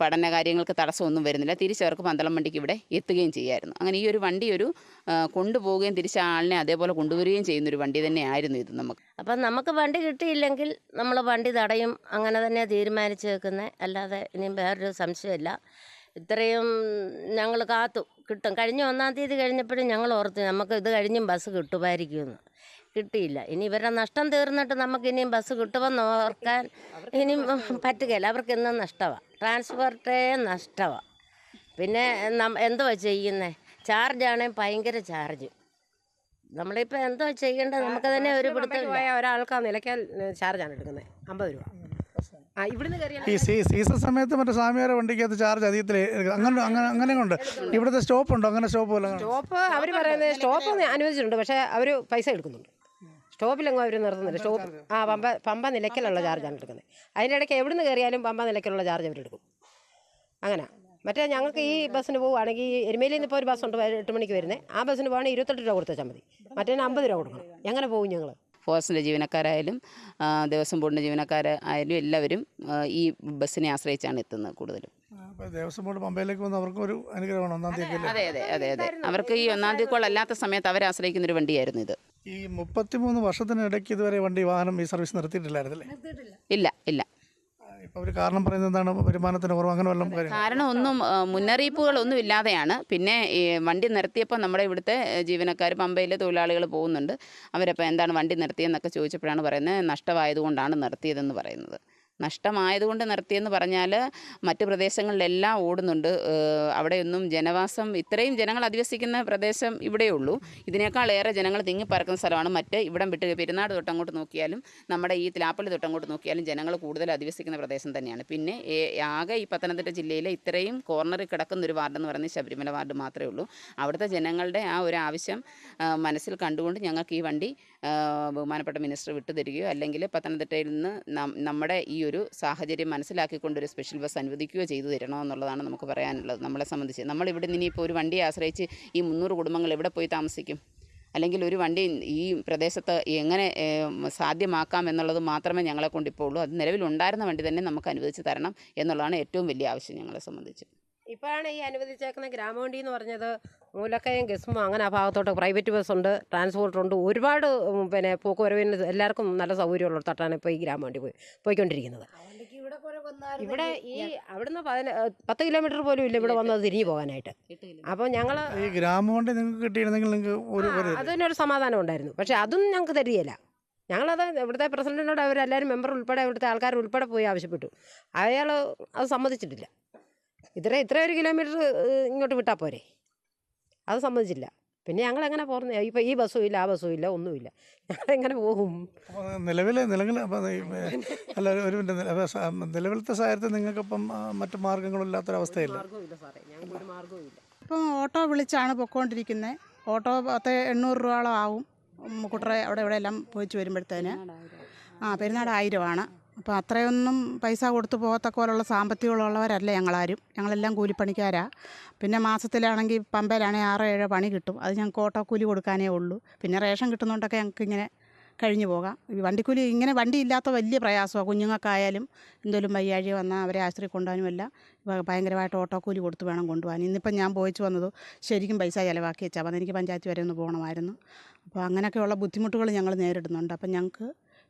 പഠന കാര്യങ്ങൾക്ക് തടസ്സമൊന്നും വരുന്നില്ല. തിരിച്ചവർക്ക് ആവശ്യമുള്ളവർക്ക് പന്തളം വണ്ടിക്ക് ഇവിടെ എത്തുകയും ചെയ്യായിരുന്നു. അങ്ങനെ ഈ ഒരു വണ്ടി ഒരു കൊണ്ടുപോവുകയും തിരിച്ച് ആളിനെ അതേപോലെ കൊണ്ടുവരികയും ചെയ്യുന്നൊരു വണ്ടി തന്നെയായിരുന്നു ഇത് നമുക്ക്. അപ്പം നമുക്ക് വണ്ടി കിട്ടിയില്ലെങ്കിൽ നമ്മൾ വണ്ടി തടയും, അങ്ങനെ തന്നെ തീരുമാനിച്ച് വെക്കുന്നത്. അല്ലാതെ ഇനിയും വേറൊരു സംശയമില്ല. ഇത്രയും ഞങ്ങൾ കാത്തു കിട്ടും. കഴിഞ്ഞ 1-ാം തീയതി കഴിഞ്ഞപ്പോഴും ഞങ്ങൾ ഓർത്ത് നമുക്ക് ഇത് കഴിഞ്ഞും ബസ് കിട്ടുമായിരിക്കുമെന്ന്. കിട്ടിയില്ല. ഇനി ഇവരുടെ നഷ്ടം തീർന്നിട്ട് നമുക്ക് ഇനിയും ബസ് കിട്ടുമെന്ന് ഓർക്കാൻ ഇനിയും പറ്റുകയില്ല. അവർക്ക് ഇന്നും നഷ്ടമാണ്, ട്രാൻസ്പോർട്ടേ നഷ്ടമാണ്. പിന്നെ എന്തോ ചെയ്യുന്നത്, ചാർജാണെങ്കിൽ ഭയങ്കര ചാർജ്. നമ്മളിപ്പോൾ എന്തോ ചെയ്യേണ്ടത് നമുക്ക് തന്നെ ഒരു പിടുത്തമില്ല. ഒരാൾക്ക് ആ നിലയ്ക്കാൽ ചാർജാണ് എടുക്കുന്നത് 50 രൂപ. ഇവിടുന്ന് ഈ സീസൺ സമയത്ത് മറ്റേ സ്വാമിയാരെ വണ്ടിക്കകത്ത് ചാർജ് അധികത്തിൽ അങ്ങനെ കൊണ്ട് ഇവിടുത്തെ സ്റ്റോപ്പ് ഉണ്ടോ? അങ്ങനെ സ്റ്റോപ്പ് പോലെ സ്റ്റോപ്പ് അവർ പറയുന്നത് സ്റ്റോപ്പ് അനുവദിച്ചിട്ടുണ്ട്, പക്ഷേ അവർ പൈസ എടുക്കുന്നുണ്ട്. സ്റ്റോപ്പിലെങ്ങും അവർ നിർത്തുന്നില്ല. സ്റ്റോപ്പ് പമ്പ നിലയ്ക്കലുള്ള ചാർജാണ് എടുക്കുന്നത്. അതിൻ്റെ ഇടയ്ക്ക് എവിടുന്ന് കയറിയാലും പമ്പ നിലയ്ക്കലുള്ള ചാർജ് അവരെടുക്കും. അങ്ങനെ മറ്റേ ഞങ്ങൾക്ക് ഈ ബസ്സിന് പോവുകയാണെങ്കിൽ എരുമേലിയിൽ നിന്ന് ഇപ്പോൾ ഒരു ബസ്സുണ്ട് 8 മണിക്ക് വരുന്നത്. ആ ബസ്സിന് പോകണമെങ്കിൽ 28 രൂപ കൊടുത്താൽ മതി, മറ്റേ 50 രൂപ കൊടുക്കണം. എങ്ങനെ പോകും ഞങ്ങൾ? ഫോറസ്റ്റിൻ്റെ ജീവനക്കാരായാലും ദേവസ്വം ബോർഡിൻ്റെ ജീവനക്കാരായാലും എല്ലാവരും ഈ ബസ്സിനെ ആശ്രയിച്ചാണ് എത്തുന്നത് കൂടുതലും. ദേവസ്വം ബോർഡ് പമ്പയിലേക്ക് വന്ന് അവർക്ക് ഒരു അനുഗ്രഹമാണ് 1-ാം തീയതി. അതെ അവർക്ക് ഈ 1-ാം തീയതി കോൾ അല്ലാത്ത സമയത്ത് അവർ ആശ്രയിക്കുന്ന ഒരു വണ്ടിയായിരുന്നു ഇത്. ഈ 33 വർഷത്തിനിടയ്ക്ക് ഇതുവരെ വാഹനം ഈ സർവീസ് നിർത്തിയിട്ടില്ലായിരുന്നല്ലേ? ഇല്ല. ഇപ്പോൾ ഒരു കാരണം പറയുന്നത് എന്താണ്? വരുമാനത്തിന് കുറവ്, അങ്ങനെ വല്ലതും കാര്യം? കാരണം ഒന്നും മുന്നറിയിപ്പുകളൊന്നും ഇല്ലാതെയാണ്. പിന്നെ ഈ വണ്ടി നിർത്തിയപ്പോൾ നമ്മുടെ ഇവിടുത്തെ ജീവനക്കാർ, പമ്പയിലെ തൊഴിലാളികൾ പോകുന്നുണ്ട്. അവരപ്പോൾ എന്താണ് വണ്ടി നിർത്തിയെന്നൊക്കെ ചോദിച്ചപ്പോഴാണ് പറയുന്നത് നഷ്ടമായതുകൊണ്ടാണ് നിർത്തിയതെന്ന് പറയുന്നത്. നഷ്ടമായതുകൊണ്ട് നിർത്തിയെന്ന് പറഞ്ഞാൽ മറ്റ് പ്രദേശങ്ങളിലെല്ലാം ഓടുന്നുണ്ട്. അവിടെയൊന്നും ജനവാസം, ഇത്രയും ജനങ്ങൾ അധിവസിക്കുന്ന പ്രദേശം ഇവിടെയുള്ളൂ. ഇതിനേക്കാളേറെ ജനങ്ങൾ തിങ്ങിപ്പറക്കുന്ന സ്ഥലമാണ് മറ്റ് ഇവിടം വിട്ട് പെരുന്നാട് തൊട്ടങ്ങോട്ട് നോക്കിയാലും നമ്മുടെ ഈ തിലാപ്പള്ളി തൊട്ടങ്ങോട്ട് നോക്കിയാലും ജനങ്ങൾ കൂടുതൽ അധിവസിക്കുന്ന പ്രദേശം തന്നെയാണ്. പിന്നെ ആകെ ഈ പത്തനംതിട്ട ജില്ലയിലെ ഇത്രയും കോർണറിൽ കിടക്കുന്ന ഒരു വാർഡെന്ന് പറയുന്നത് ശബരിമല വാർഡ് മാത്രമേ ഉള്ളൂ. അവിടുത്തെ ജനങ്ങളുടെ ആ ഒരു ആവശ്യം മനസ്സിൽ കണ്ടുകൊണ്ട് ഞങ്ങൾക്ക് ഈ വണ്ടി ബഹുമാനപ്പെട്ട മിനിസ്റ്റർ വിട്ടുതരികയോ അല്ലെങ്കിൽ പത്തനംതിട്ടയിൽ നിന്ന് നമ്മുടെ ഈ ഒരു സാഹചര്യം മനസ്സിലാക്കിക്കൊണ്ട് ഒരു സ്പെഷ്യൽ ബസ് അനുവദിക്കുകയോ ചെയ്തു തരണമെന്നുള്ളതാണ് നമുക്ക് പറയാനുള്ളത്. നമ്മളെ സംബന്ധിച്ച് നമ്മളിവിടെ നിന്ന് ഇപ്പോൾ ഒരു വണ്ടിയെ ആശ്രയിച്ച് ഈ 300 കുടുംബങ്ങൾ എവിടെ പോയി താമസിക്കും? അല്ലെങ്കിൽ ഒരു വണ്ടി ഈ പ്രദേശത്ത് എങ്ങനെ സാധ്യമാക്കാം എന്നുള്ളത് മാത്രമേ ഞങ്ങളെ കൊണ്ടിപ്പോൾ ഉള്ളൂ. അത് നിലവിലുണ്ടായിരുന്ന വണ്ടി തന്നെ നമുക്ക് അനുവദിച്ച് തരണം എന്നുള്ളതാണ് ഏറ്റവും വലിയ ആവശ്യം ഞങ്ങളെ സംബന്ധിച്ച്. ഇപ്പോഴാണ് ഈ അനുവദിച്ചേക്കുന്ന ഗ്രാമവണ്ടി എന്ന് പറഞ്ഞത് മൂലക്കയം ഗസ്മോ അങ്ങനെ ആ ഭാഗത്തോട്ട് പ്രൈവറ്റ് ബസ്സുണ്ട്, ട്രാൻസ്പോർട്ടുണ്ട്, ഒരുപാട് പിന്നെ പോക്കുവരവിന് എല്ലാവർക്കും നല്ല സൗകര്യമുള്ള തട്ടാണ് ഇപ്പോൾ ഈ ഗ്രാമവണ്ടി പോയിക്കൊണ്ടിരിക്കുന്നത്. ഇവിടെ ഈ അവിടുന്ന് 10 കിലോമീറ്റർ പോലും ഇല്ല ഇവിടെ വന്നത് തിരിഞ്ഞു പോകാനായിട്ട്. അപ്പോൾ ഞങ്ങൾ ഈ ഗ്രാമവണ്ടി നിങ്ങൾക്ക് കിട്ടിയിരുന്നെങ്കിൽ നിങ്ങൾക്ക് അതിനൊരു സമാധാനം ഉണ്ടായിരുന്നു. പക്ഷേ അതും ഞങ്ങൾക്ക് തരികയില്ല. ഞങ്ങളത് ഇവിടുത്തെ പ്രസിഡന്റിനോട് അവരെല്ലാവരും മെമ്പർ ഉൾപ്പെടെ ഇവിടുത്തെ ആൾക്കാർ ഉൾപ്പെടെ പോയി ആവശ്യപ്പെട്ടു. അയാൾ അത് സമ്മതിച്ചിട്ടില്ല. ഇത്ര 1 കിലോമീറ്റർ ഇങ്ങോട്ട് വിട്ടാൽ പോരെ, അത് സമ്മതിച്ചില്ല. പിന്നെ ഞങ്ങൾ എങ്ങനെ പോകുന്നത്? ഇപ്പോൾ ഈ ബസ്സും ഇല്ല, ആ ബസ്സും ഇല്ല, ഒന്നുമില്ല, ഞങ്ങളെങ്ങനെ പോകും? നിലവിൽ അല്ല ഒരു നിലവിലത്തെ സാഹചര്യത്തിൽ നിങ്ങൾക്കിപ്പം മറ്റു മാർഗ്ഗങ്ങളില്ലാത്തൊരവസ്ഥയില്ല? ഞങ്ങൾക്ക് ഒരു മാർഗ്ഗവും ഇല്ല. ഇപ്പം ഓട്ടോ വിളിച്ചാണ് പൊയ്ക്കൊണ്ടിരിക്കുന്നത്. ഓട്ടോ 800 രൂപയോളം ആവും കുട്ടറെ അവിടെ എല്ലാം പോയിച്ച് വരുമ്പോഴത്തേന്. പെരുന്നാട് 1000 അപ്പോൾ അത്രയൊന്നും പൈസ കൊടുത്ത് പോകത്തക്ക പോലുള്ള സാമ്പത്തികമുള്ളവരല്ല ഞങ്ങളാരും. ഞങ്ങളെല്ലാം കൂലിപ്പണിക്കാരാണ്. പിന്നെ മാസത്തിലാണെങ്കിൽ പമ്പയിലാണെങ്കിൽ 6-7 പണി കിട്ടും. അത് ഞങ്ങൾക്ക് ഓട്ടോ കൂലി കൊടുക്കാനേ ഉള്ളൂ. പിന്നെ റേഷൻ കിട്ടുന്നതുകൊണ്ടൊക്കെ ഞങ്ങൾക്ക് ഇങ്ങനെ കഴിഞ്ഞു പോകാം. ഈ വണ്ടിക്കൂലി ഇങ്ങനെ വണ്ടി ഇല്ലാത്ത വലിയ പ്രയാസമാണ്. കുഞ്ഞുങ്ങൾക്കായാലും എന്തെങ്കിലും വയ്യാഴ്ച വന്നാൽ അവരെ ആശുപത്രി കൊണ്ടുപോകാനുമല്ല ഭയങ്കരമായിട്ട് ഓട്ടോ കൂലി കൊടുത്ത് വേണം കൊണ്ടുപോകാൻ. ഇന്നിപ്പം ഞാൻ പോയിച്ച് വന്നത് ശരിക്കും പൈസ ചിലവാക്കി വെച്ചാൽ വന്നത്. എനിക്ക് പഞ്ചായത്ത് വരെ ഒന്ന് പോകണമായിരുന്നു. അപ്പോൾ അങ്ങനെയൊക്കെയുള്ള ബുദ്ധിമുട്ടുകൾ ഞങ്ങൾ നേരിടുന്നുണ്ട്. അപ്പം ഞങ്ങൾക്ക്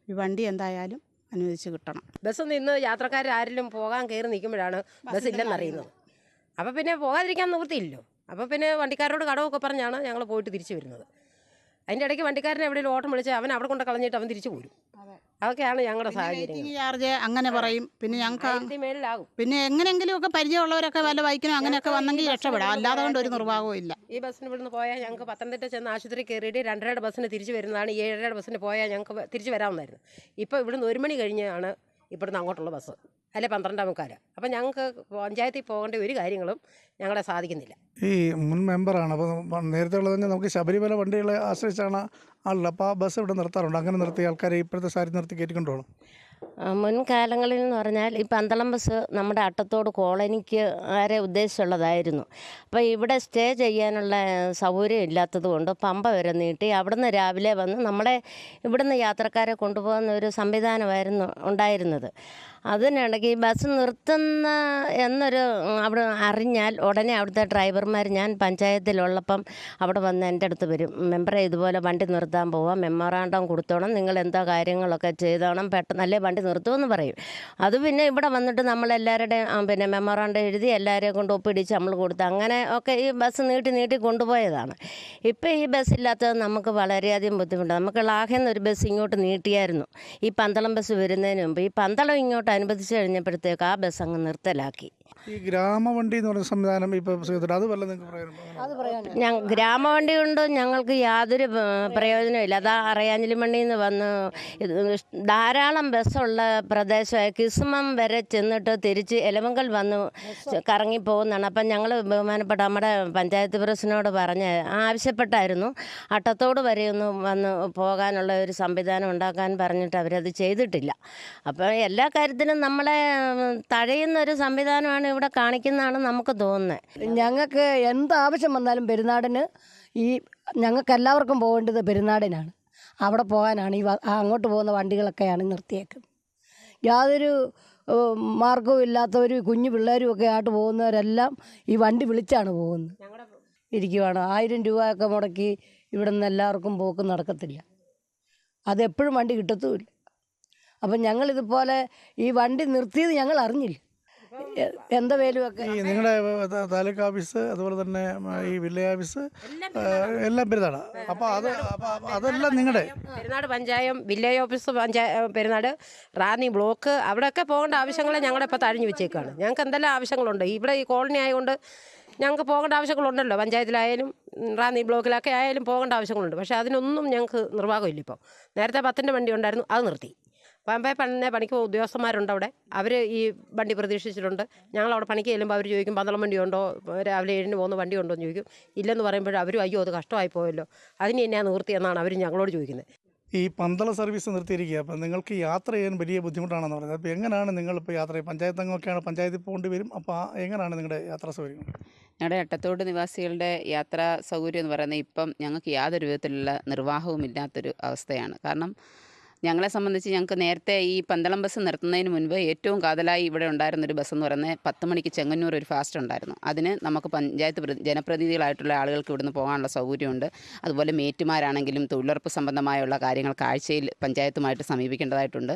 ഈ വണ്ടി എന്തായാലും അനുവദിച്ച് കിട്ടണം. ബസ് നിന്ന് യാത്രക്കാർ ആരെങ്കിലും പോകാൻ കയറി നിൽക്കുമ്പോഴാണ് ബസ് ഇല്ലെന്നറിയുന്നത്. അപ്പോൾ പിന്നെ പോകാതിരിക്കാൻ നിവൃത്തിയില്ലല്ലോ. അപ്പോൾ പിന്നെ വണ്ടിക്കാരോട് കടമൊക്കെ പറഞ്ഞാണ് ഞങ്ങൾ പോയിട്ട് തിരിച്ചു വരുന്നത്. അതിൻ്റെ ഇടയ്ക്ക് വണ്ടിക്കാരനെ എവിടെയെങ്കിലും ഓട്ടം വിളിച്ച് അവൻ അവിടെ കൊണ്ട് കളഞ്ഞിട്ട് അവൻ തിരിച്ചു പോരും. അതൊക്കെയാണ് ഞങ്ങളുടെ സാഹചര്യം. ചാർജ് അങ്ങനെ പറയും. പിന്നെ ഞങ്ങൾക്ക് മേളിലാകും. പിന്നെ എങ്ങനെയെങ്കിലുമൊക്കെ പരിചയമുള്ളവരൊക്കെ വല്ല ബൈക്കിനോ അങ്ങനെയൊക്കെ വന്നെങ്കിൽ രക്ഷപ്പെടാം. അല്ലാതെ കൊണ്ട് ഒരു നിർവാഹവും ഇല്ല. ഈ ബസ്സിന് ഇവിടുന്ന് പോയാൽ ഞങ്ങൾക്ക് പത്തനംതിട്ട ചെന്ന് ആശുപത്രി കയറിയിട്ട് 2:30 ബസ്സിന് തിരിച്ചു വരുന്നതാണ്. ഈ 7:30 ബസ്സിന് പോയാൽ ഞങ്ങൾക്ക് തിരിച്ചു വരാമെന്നായിരുന്നു. ഇപ്പോൾ ഇവിടുന്ന് 1 മണി കഴിഞ്ഞാണ് ഇവിടുന്ന് അങ്ങോട്ടുള്ള ബസ്, അല്ലെ 12:45. അപ്പം ഞങ്ങൾക്ക് പഞ്ചായത്തിൽ പോകേണ്ട ഒരു കാര്യങ്ങളും ഞങ്ങളെ സാധിക്കുന്നില്ല. ഈ മുൻ മെമ്പറാണ്, അപ്പോൾ നേരത്തെ ഉള്ളത് തന്നെ നമുക്ക് ശബരിമല വണ്ടികളെ ആശ്രയിച്ചാണ് ആളുള്ളത്. അപ്പോൾ ആ ബസ് ഇവിടെ നിർത്താറുണ്ട്. അങ്ങനെ നിർത്തിയ ആൾക്കാരെ ഇപ്പോഴത്തെ സാരി നിർത്തി കയറ്റിക്കൊണ്ടുപോകണം. മുൻകാലങ്ങളിൽ എന്ന് പറഞ്ഞാൽ ഈ പന്തളം ബസ് നമ്മുടെ അട്ടത്തോട് കോളനിക്ക് വരെ ഉദ്ദേശിച്ചുള്ളതായിരുന്നു. അപ്പോൾ ഇവിടെ സ്റ്റേ ചെയ്യാനുള്ള സൗകര്യം ഇല്ലാത്തത് കൊണ്ട് പമ്പ വരെ നീട്ടി അവിടുന്ന് രാവിലെ വന്ന് നമ്മളെ ഇവിടുന്ന് യാത്രക്കാരെ കൊണ്ടുപോകുന്ന ഒരു സംവിധാനമായിരുന്നു ഉണ്ടായിരുന്നത്. അതിനിടയ്ക്ക് ഈ ബസ് നിർത്തുന്ന എന്നൊരു അവിടെ അറിഞ്ഞാൽ ഉടനെ അവിടുത്തെ ഡ്രൈവർമാർ, ഞാൻ പഞ്ചായത്തിലുള്ളപ്പം അവിടെ വന്ന് എൻ്റെ അടുത്ത് വരും, മെമ്പറെ ഇതുപോലെ വണ്ടി നിർത്താൻ പോവാം, മെമ്മോറാണ്ടം കൊടുത്തോണം, നിങ്ങൾ എന്താ കാര്യങ്ങളൊക്കെ ചെയ്തോണം, പെട്ടെന്നല്ലേ വണ്ടി നിർത്തുമെന്ന് പറയും. അത് പിന്നെ ഇവിടെ വന്നിട്ട് നമ്മളെല്ലാവരുടെയും പിന്നെ മെമ്മോറാണ്ടം എഴുതി എല്ലാവരെയും കൊണ്ട് ഒപ്പിടിച്ച് നമ്മൾ കൊടുത്ത് അങ്ങനെ ഒക്കെ ഈ ബസ് നീട്ടി കൊണ്ടുപോയതാണ്. ഇപ്പം ഈ ബസ്സില്ലാത്തത് നമുക്ക് വളരെയധികം ബുദ്ധിമുട്ടാണ്. നമുക്ക് ലാഹേന്ന് ഒരു ബസ് ഇങ്ങോട്ട് നീട്ടിയായിരുന്നു ഈ പന്തളം ബസ് വരുന്നതിന് മുമ്പ്. ഈ പന്തളം ഇങ്ങോട്ട് അനുവദിച്ചു കഴിഞ്ഞപ്പോഴത്തേക്ക് ആ ബസ് അങ്ങ് നിർത്തലാക്കി. ഈ ഗ്രാമവണ്ടി എന്ന് പറയുന്ന സംവിധാനം ഇപ്പോൾ അത് വല്ല നിങ്ങൾക്ക് ഗ്രാമവണ്ടി കൊണ്ട് ഞങ്ങൾക്ക് യാതൊരു പ്രയോജനമില്ല. അതാ അറിയാഞ്ഞിലിമണ്ണിൽ നിന്ന് വന്ന് ധാരാളം ബസ്സുള്ള പ്രദേശമായ കിസ്മം വരെ ചെന്നിട്ട് തിരിച്ച് എലമങ്കൽ വന്ന് കറങ്ങിപ്പോകുന്നതാണ്. അപ്പം ഞങ്ങൾ ബഹുമാനപ്പെട്ട നമ്മുടെ പഞ്ചായത്ത് പ്രസിഡന്റിനോട് ആവശ്യപ്പെട്ടായിരുന്നു അട്ടത്തോട് വരെ ഒന്ന് വന്ന് പോകാനുള്ള ഒരു സംവിധാനം ഉണ്ടാക്കാൻ പറഞ്ഞിട്ട് അവരത് ചെയ്തിട്ടില്ല. അപ്പോൾ എല്ലാ കാര്യത്തിനും നമ്മളെ തഴയുന്നൊരു സംവിധാനമാണ് ഇവിടെ കാണിക്കുന്നതാണ് നമുക്ക് തോന്നുന്നത്. ഞങ്ങൾക്ക് എന്താവശ്യം വന്നാലും പെരുന്നാടിന് ഞങ്ങൾക്ക് എല്ലാവർക്കും പോകേണ്ടത് പെരുന്നാടിനാണ്. അവിടെ പോകാനാണ് അങ്ങോട്ട് പോകുന്ന വണ്ടികളൊക്കെയാണ് നിർത്തിയേക്കുന്നത്. യാതൊരു മാർഗവും ഇല്ലാത്തവർ കുഞ്ഞു പിള്ളേരും ഒക്കെ ആയിട്ട് പോകുന്നവരെല്ലാം ഈ വണ്ടി വിളിച്ചാണ് പോകുന്നത്. ഇരിക്കുവാണ് 1000 രൂപയൊക്കെ മുടക്കി ഇവിടെ നിന്ന് എല്ലാവർക്കും പോക്ക് നടക്കത്തില്ല. അതെപ്പോഴും വണ്ടി കിട്ടത്തുമില്ല. അപ്പം ഞങ്ങളിതുപോലെ ഈ വണ്ടി നിർത്തിയത് ഞങ്ങൾ അറിഞ്ഞില്ല. എന്താ വേലുമൊക്കെ ഈ നിങ്ങളുടെ താലൂക്ക് ഓഫീസ് അതുപോലെ തന്നെ ഈ വില്ലേജ് ഓഫീസ് എല്ലാം പെരുന്നാട്. അപ്പോൾ അതെല്ലാം നിങ്ങളുടെ Perunad panchayat village office Perunad Ranni block അവിടെയൊക്കെ പോകേണ്ട ആവശ്യങ്ങളെ ഞങ്ങളിപ്പോൾ തഴഞ്ഞു വെച്ചേക്കാണ്. ഞങ്ങൾക്ക് എന്തെല്ലാം ആവശ്യങ്ങളുണ്ട് ഇവിടെ ഈ കോളനി ആയതുകൊണ്ട് ഞങ്ങൾക്ക് പോകേണ്ട ആവശ്യങ്ങളുണ്ടല്ലോ. പഞ്ചായത്തിലായാലും റാന്നി ബ്ലോക്കിലൊക്കെ ആയാലും പോകേണ്ട ആവശ്യങ്ങളുണ്ട്. പക്ഷേ അതിനൊന്നും ഞങ്ങൾക്ക് നിർവാഹമില്ല. ഇപ്പോൾ നേരത്തെ 10-ൻ്റെ വണ്ടി ഉണ്ടായിരുന്നു, അത് നിർത്തി. പമ്പേ പണിക്ക് ഉദ്യോഗസ്ഥന്മാരുണ്ട് അവിടെ, അവർ ഈ വണ്ടി പ്രതീക്ഷിച്ചിട്ടുണ്ട്. ഞങ്ങളവിടെ പണിക്ക് ചെല്ലുമ്പോൾ അവർ ചോദിക്കും പന്തളം വണ്ടി ഉണ്ടോ, രാവിലെ 7-ന് പോകുന്ന വണ്ടി ഉണ്ടോ എന്ന് ചോദിക്കും. ഇല്ലെന്ന് പറയുമ്പോൾ അവരും അയ്യോ അത് കഷ്ടമായി പോയല്ലോ, അതിന് എന്നാ നിവൃത്തി എന്നാണ് അവർ ഞങ്ങളോട് ചോദിക്കുന്നത്. ഈ പന്തള സർവീസ് നിർത്തിയിരിക്കുക. അപ്പം നിങ്ങൾക്ക് യാത്ര ചെയ്യാൻ വലിയ ബുദ്ധിമുട്ടാണെന്ന് പറയുന്നത്. അപ്പോൾ എങ്ങനെയാണ് നിങ്ങളിപ്പോൾ യാത്ര ചെയ്യുക? പഞ്ചായത്ത് അംഗമൊക്കെയാണ്, പഞ്ചായത്തിൽ പോകേണ്ടി വരും. അപ്പോൾ എങ്ങനെയാണ് നിങ്ങളുടെ യാത്രാ സൗകര്യങ്ങൾ? ഞങ്ങളുടെ അട്ടത്തോട് നിവാസികളുടെ യാത്രാ സൗകര്യം എന്ന് പറയുന്നത് ഇപ്പം ഞങ്ങൾക്ക് യാതൊരു വിധത്തിലുള്ള നിർവാഹവും ഇല്ലാത്തൊരു അവസ്ഥയാണ്. കാരണം ഞങ്ങളെ സംബന്ധിച്ച് ഞങ്ങൾക്ക് നേരത്തെ ഈ പന്തളം ബസ് നിർത്തുന്നതിന് മുൻപ് ഏറ്റവും കാതലായി ഇവിടെ ഉണ്ടായിരുന്നൊരു ബസ് എന്ന് പറയുന്നത് 10 മണിക്ക് ചെങ്ങന്നൂർ ഒരു ഫാസ്റ്റ് ഉണ്ടായിരുന്നു. അതിന് നമുക്ക് പഞ്ചായത്ത് ജനപ്രതിനിധികളായിട്ടുള്ള ആളുകൾക്ക് ഇവിടുന്ന് പോകാനുള്ള സൗകര്യമുണ്ട്. അതുപോലെ മേറ്റുമാരാണെങ്കിലും തൊഴിലുറപ്പ് സംബന്ധമായുള്ള കാര്യങ്ങൾ ആഴ്ചയിൽ പഞ്ചായത്തുമായിട്ട് സമീപിക്കേണ്ടതായിട്ടുണ്ട്.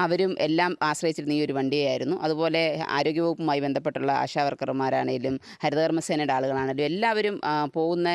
അവരും എല്ലാം ആശ്രയിച്ചിരുന്ന ഈ ഒരു വണ്ടിയായിരുന്നു. അതുപോലെ ആരോഗ്യവകുപ്പുമായി ബന്ധപ്പെട്ടുള്ള ആശാ വർക്കർമാരാണെങ്കിലും ഹരിതകർമ്മസേനയുടെ ആളുകളാണെങ്കിലും എല്ലാവരും പോകുന്ന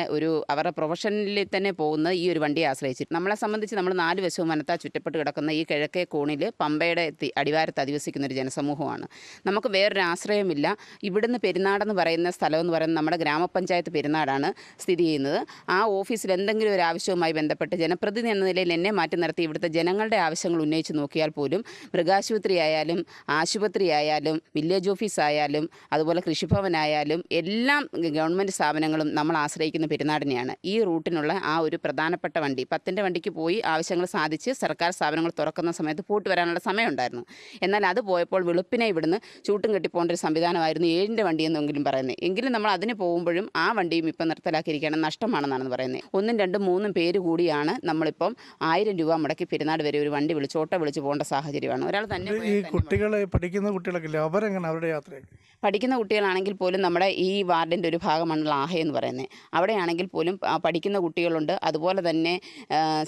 അവരുടെ പ്രൊഫഷനിൽ തന്നെ പോകുന്ന ഈ ഒരു വണ്ടിയെ ആശ്രയിച്ചിട്ട് നമ്മളെ സംബന്ധിച്ച് നമ്മൾ 4 വശവും വനത്താ ചുറ്റപ്പെട്ട് കിടക്കുന്ന ഈ കിഴക്കേ കോണിൽ പമ്പയുടെ അടിവാരത്ത് അധിവസിക്കുന്ന ഒരു ജനസമൂഹമാണ്. നമുക്ക് വേറൊരു ആശ്രയമില്ല. ഇവിടുന്ന് പെരുന്നാടെന്ന് പറയുന്ന സ്ഥലം എന്ന് പറയുന്നത് നമ്മുടെ ഗ്രാമപഞ്ചായത്ത് പെരുന്നാടാണ് സ്ഥിതി ചെയ്യുന്നത്. ആ ഓഫീസിൽ എന്തെങ്കിലും ഒരു ആവശ്യവുമായി ബന്ധപ്പെട്ട് ജനപ്രതിനിധി എന്ന നിലയിൽ എന്നെ മാറ്റി നിർത്തി ഇവിടുത്തെ ജനങ്ങളുടെ ആവശ്യങ്ങൾ ഉന്നയിച്ച് നോക്കിയാൽ പോലും മൃഗാശുപത്രി ആയാലും ആശുപത്രി ആയാലും വില്ലേജ് ഓഫീസ് ആയാലും അതുപോലെ കൃഷിഭവനായാലും എല്ലാം ഗവൺമെൻറ് സ്ഥാപനങ്ങളും നമ്മൾ ആശ്രയിക്കുന്ന പെരുന്നാടിനെയാണ്. ഈ റൂട്ടിനുള്ള ആ ഒരു പ്രധാനപ്പെട്ട വണ്ടി 10-ൻ്റെ വണ്ടിക്ക് പോയി ആവശ്യങ്ങൾ സാധിച്ച് സർക്കാർ സ്ഥാപനങ്ങൾ തുറക്കുന്ന സമയത്ത് പോയിട്ട് വരാനുള്ള സമയമുണ്ടായിരുന്നു. എന്നാൽ അത് പോയപ്പോൾ വെളുപ്പിനെ ഇവിടുന്ന് ചൂട്ടും കെട്ടി പോകേണ്ട ഒരു സംവിധാനമായിരുന്നു 7-ൻ്റെ വണ്ടി എന്നെങ്കിലും പറയുന്നത്. എങ്കിലും നമ്മൾ അതിന് പോകുമ്പോഴും ആ വണ്ടിയും ഇപ്പം നിർത്തലാക്കിയിരിക്കുകയാണ്, നഷ്ടമാണെന്നാണ് പറയുന്നത്. 1, 2, 3 പേര് കൂടിയാണ് നമ്മളിപ്പം 1000 രൂപ മുടക്കി പെരുന്നാട് വരെ ഒരു വണ്ടി ഓട്ടോ വിളിച്ച് പോകേണ്ട സാഹചര്യമാണ്. ഒരാൾ തന്നെ ഈ കുട്ടികളെ പഠിക്കുന്ന കുട്ടികളൊക്കെ ഇല്ലേ, അവരെങ്ങനെ അവരുടെ യാത്രയൊക്കെ? പഠിക്കുന്ന കുട്ടികളാണെങ്കിൽ പോലും നമ്മുടെ ഈ വാർഡിൻ്റെ ഒരു ഭാഗമാണ് ലാഹ എന്ന് പറയുന്നത്. അവിടെയാണെങ്കിൽ പോലും പഠിക്കുന്ന കുട്ടികളുണ്ട്. അതുപോലെ തന്നെ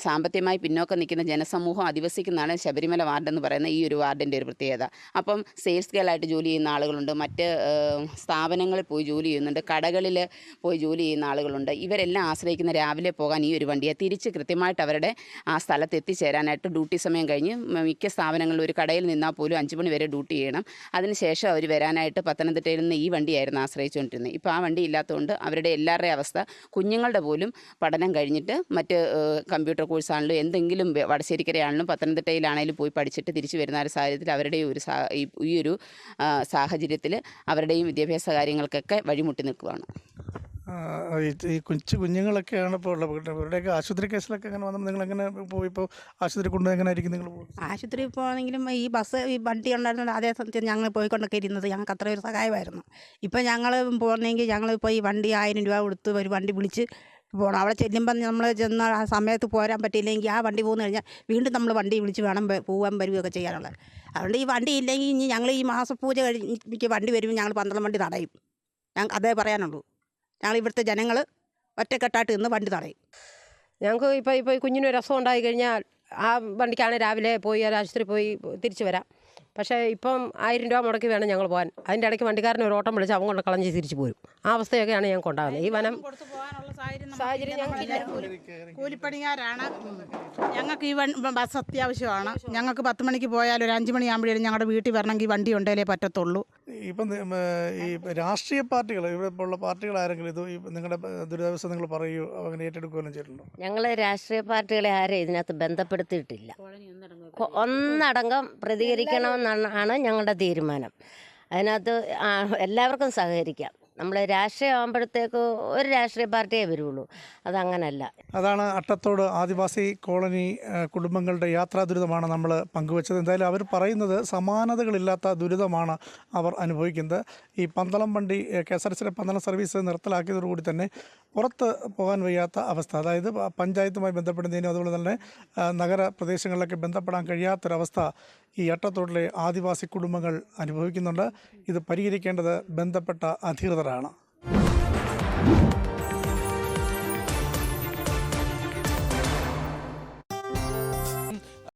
സാമ്പത്തികമായി പിന്നോക്കം നിൽക്കുന്ന ജനസമൂഹം അധിവസിക്കുന്നതാണ് ശബരിമല വാർഡെന്ന് പറയുന്ന ഈ ഒരു വാർഡിൻ്റെ ഒരു പ്രത്യേകത. അപ്പം സെയിൽസ് ഗേളായിട്ട് ജോലി ചെയ്യുന്ന ആളുകളുണ്ട്, മറ്റ് സ്ഥാപനങ്ങളിൽ പോയി ജോലി ചെയ്യുന്നുണ്ട്, കടകളിൽ പോയി ജോലി ചെയ്യുന്ന ആളുകളുണ്ട്. ഇവരെല്ലാം ആശ്രയിക്കുന്ന രാവിലെ പോകാൻ ഈ ഒരു വണ്ടിയെ തിരിച്ച് കൃത്യമായിട്ട് അവരുടെ ആ സ്ഥലത്ത് എത്തിച്ചേരാനായിട്ട് ഡ്യൂട്ടി സമയം കഴിഞ്ഞ് മിക്ക സ്ഥാപനങ്ങളിലും ഒരു കടയിൽ നിന്നാൽ പോലും 5 മണി വരെ ഡ്യൂട്ടി ചെയ്യണം. അതിനുശേഷം അവർ വരാനായിട്ട് പത്തനംതിട്ടയിൽ നിന്ന് ഈ വണ്ടിയായിരുന്നു ആശ്രയിച്ചുകൊണ്ടിരുന്നത്. ഇപ്പോൾ ആ വണ്ടി ഇല്ലാത്തതുകൊണ്ട് അവരുടെ എല്ലാവരുടെയും അവസ്ഥ, കുഞ്ഞുങ്ങളുടെ പോലും പഠനം കഴിഞ്ഞിട്ട് മറ്റ് കമ്പ്യൂട്ടർ കോഴ്സാണെങ്കിലും എന്തെങ്കിലും വടശ്ശേരിക്കരയാണെങ്കിലും പത്തനംതിട്ടയിലാണെങ്കിലും പോയി പഠിച്ചിട്ട് തിരിച്ചു വരുന്ന ഒരു സാഹചര്യത്തിൽ അവരുടെ ഈ ഒരു സാഹചര്യത്തിൽ അവരുടെയും വിദ്യാഭ്യാസ കാര്യങ്ങൾക്കൊക്കെ വഴിമുട്ടി നിൽക്കുകയാണ്. ഈ കുഞ്ഞുങ്ങളൊക്കെയാണ് ഇപ്പോൾ ഉള്ളത്. ഇവരുടെയൊക്കെ ആശുപത്രി കേസിലൊക്കെ എങ്ങനെ വന്നു? നിങ്ങളെങ്ങനെ പോയി ഇപ്പോൾ ആശുപത്രി കൊണ്ടുപോയി എങ്ങനെ ആയിരിക്കും നിങ്ങൾ പോകും? ആശുപത്രി പോകണമെങ്കിലും ഈ വണ്ടി ഉണ്ടായിരുന്നത് അതേ സമയത്ത് ഞങ്ങൾ പോയിക്കൊണ്ടൊക്കെ ഇരുന്നത് ഞങ്ങൾക്ക് അത്ര ഒരു സഹായമായിരുന്നു. ഇപ്പം ഞങ്ങൾ പോകണമെങ്കിൽ ഞങ്ങളിപ്പോൾ ഈ വണ്ടി 1000 രൂപ കൊടുത്ത് ഒരു വണ്ടി വിളിച്ച് പോകണം. അവിടെ ചെല്ലുമ്പം നമ്മൾ ചെന്ന ആ സമയത്ത് പോരാൻ പറ്റിയില്ലെങ്കിൽ ആ വണ്ടി പോകുന്ന കഴിഞ്ഞാൽ വീണ്ടും നമ്മൾ വണ്ടി വിളിച്ച് വേണം പോകാൻ വരികയൊക്കെ ചെയ്യാനുള്ളത്. അതുകൊണ്ട് ഈ വണ്ടി ഇല്ലെങ്കിൽ ഇനി ഞങ്ങൾ ഈ മാസപൂജ കഴിഞ്ഞ് വണ്ടി വരുമ്പോൾ ഞങ്ങൾ 12 വണ്ടി തടയും. ഞങ്ങൾക്ക് അതേ പറയാനുള്ളൂ. ഞങ്ങൾ ഇവിടുത്തെ ജനങ്ങൾ ഒറ്റക്കെട്ടായിട്ട് നിന്ന് വണ്ടി തടയും. ഞങ്ങൾക്ക് ഇപ്പോൾ ഈ കുഞ്ഞിനൊരു അസുഖം ഉണ്ടായി കഴിഞ്ഞാൽ ആ വണ്ടിക്കാണ് രാവിലെ പോയി ആശുപത്രി പോയി തിരിച്ചു വരാം. പക്ഷേ ഇപ്പം 1000 രൂപ മുടക്കി വേണം ഞങ്ങൾ പോകാൻ. അതിൻ്റെ ഇടയ്ക്ക് വണ്ടിക്കാരനെ ഒരു ഓട്ടം വിളിച്ച് അവൻ കൊണ്ട് കളഞ്ഞ് തിരിച്ചു പോരും. ആ അവസ്ഥയൊക്കെയാണ് ഞങ്ങൾക്ക് ഉണ്ടാകുന്നത്. ഈ വനം സാഹചര്യം ഞങ്ങൾക്കില്ല. കൂലിപ്പണിക്കാരാണ്. ഞങ്ങൾക്ക് ഈ ബസ് അത്യാവശ്യമാണ്. ഞങ്ങൾക്ക് 10 മണിക്ക് പോയാൽ ഒരു 5 മണിയാകുമ്പോഴേക്കും ഞങ്ങളുടെ വീട്ടിൽ വരണമെങ്കിൽ വണ്ടി ഉണ്ടെങ്കിലേ പറ്റത്തുള്ളൂ. ഇപ്പം ഈ രാഷ്ട്രീയ പാർട്ടികൾ ഇവിടെ ഇപ്പോൾ ഉള്ള പാർട്ടികൾ ആരെങ്കിലും ഇത് നിങ്ങളുടെ ദുരിതാവസ്ഥ നിങ്ങൾ പറയുകയോ അങ്ങനെ ഏറ്റെടുക്കുകയും ചെയ്തിട്ടുണ്ടോ? ഞങ്ങൾ രാഷ്ട്രീയ പാർട്ടികളെ ആരെയും ഇതിനകത്ത് ബന്ധപ്പെടുത്തിയിട്ടില്ല. ഒന്നടങ്കം പ്രതികരിക്കണമെന്നാണ് ഞങ്ങളുടെ തീരുമാനം. അതിനകത്ത് എല്ലാവർക്കും സഹകരിക്കാം. നമ്മൾ രാഷ്ട്രീയം ആകുമ്പോഴത്തേക്ക് ഒരു രാഷ്ട്രീയ പാർട്ടിയേ വരുള്ളൂ. അതങ്ങനല്ല. അതാണ് അട്ടത്തോട് ആദിവാസി കോളനി കുടുംബങ്ങളുടെ യാത്രാ ദുരിതമാണ് നമ്മൾ പങ്കുവച്ചത്. എന്തായാലും അവർ പറയുന്നത് സമാനതകളില്ലാത്ത ദുരിതമാണ് അവർ അനുഭവിക്കുന്നത്. ഈ പന്തളം വണ്ടി KSRTC പന്തളം സർവീസ് നിർത്തലാക്കിയതോടുകൂടി തന്നെ പുറത്ത് പോകാൻ വയ്യാത്ത അവസ്ഥ, അതായത് പഞ്ചായത്തുമായി ബന്ധപ്പെടുന്നതിനും അതുപോലെ തന്നെ നഗരപ്രദേശങ്ങളിലൊക്കെ ബന്ധപ്പെടാൻ കഴിയാത്തൊരവസ്ഥ ഈ അട്ടത്തോട്ടിലെ ആദിവാസി കുടുംബങ്ങൾ അനുഭവിക്കുന്നുണ്ട്. ഇത് പരിഹരിക്കേണ്ടത് ബന്ധപ്പെട്ട അധികൃതരാണ്.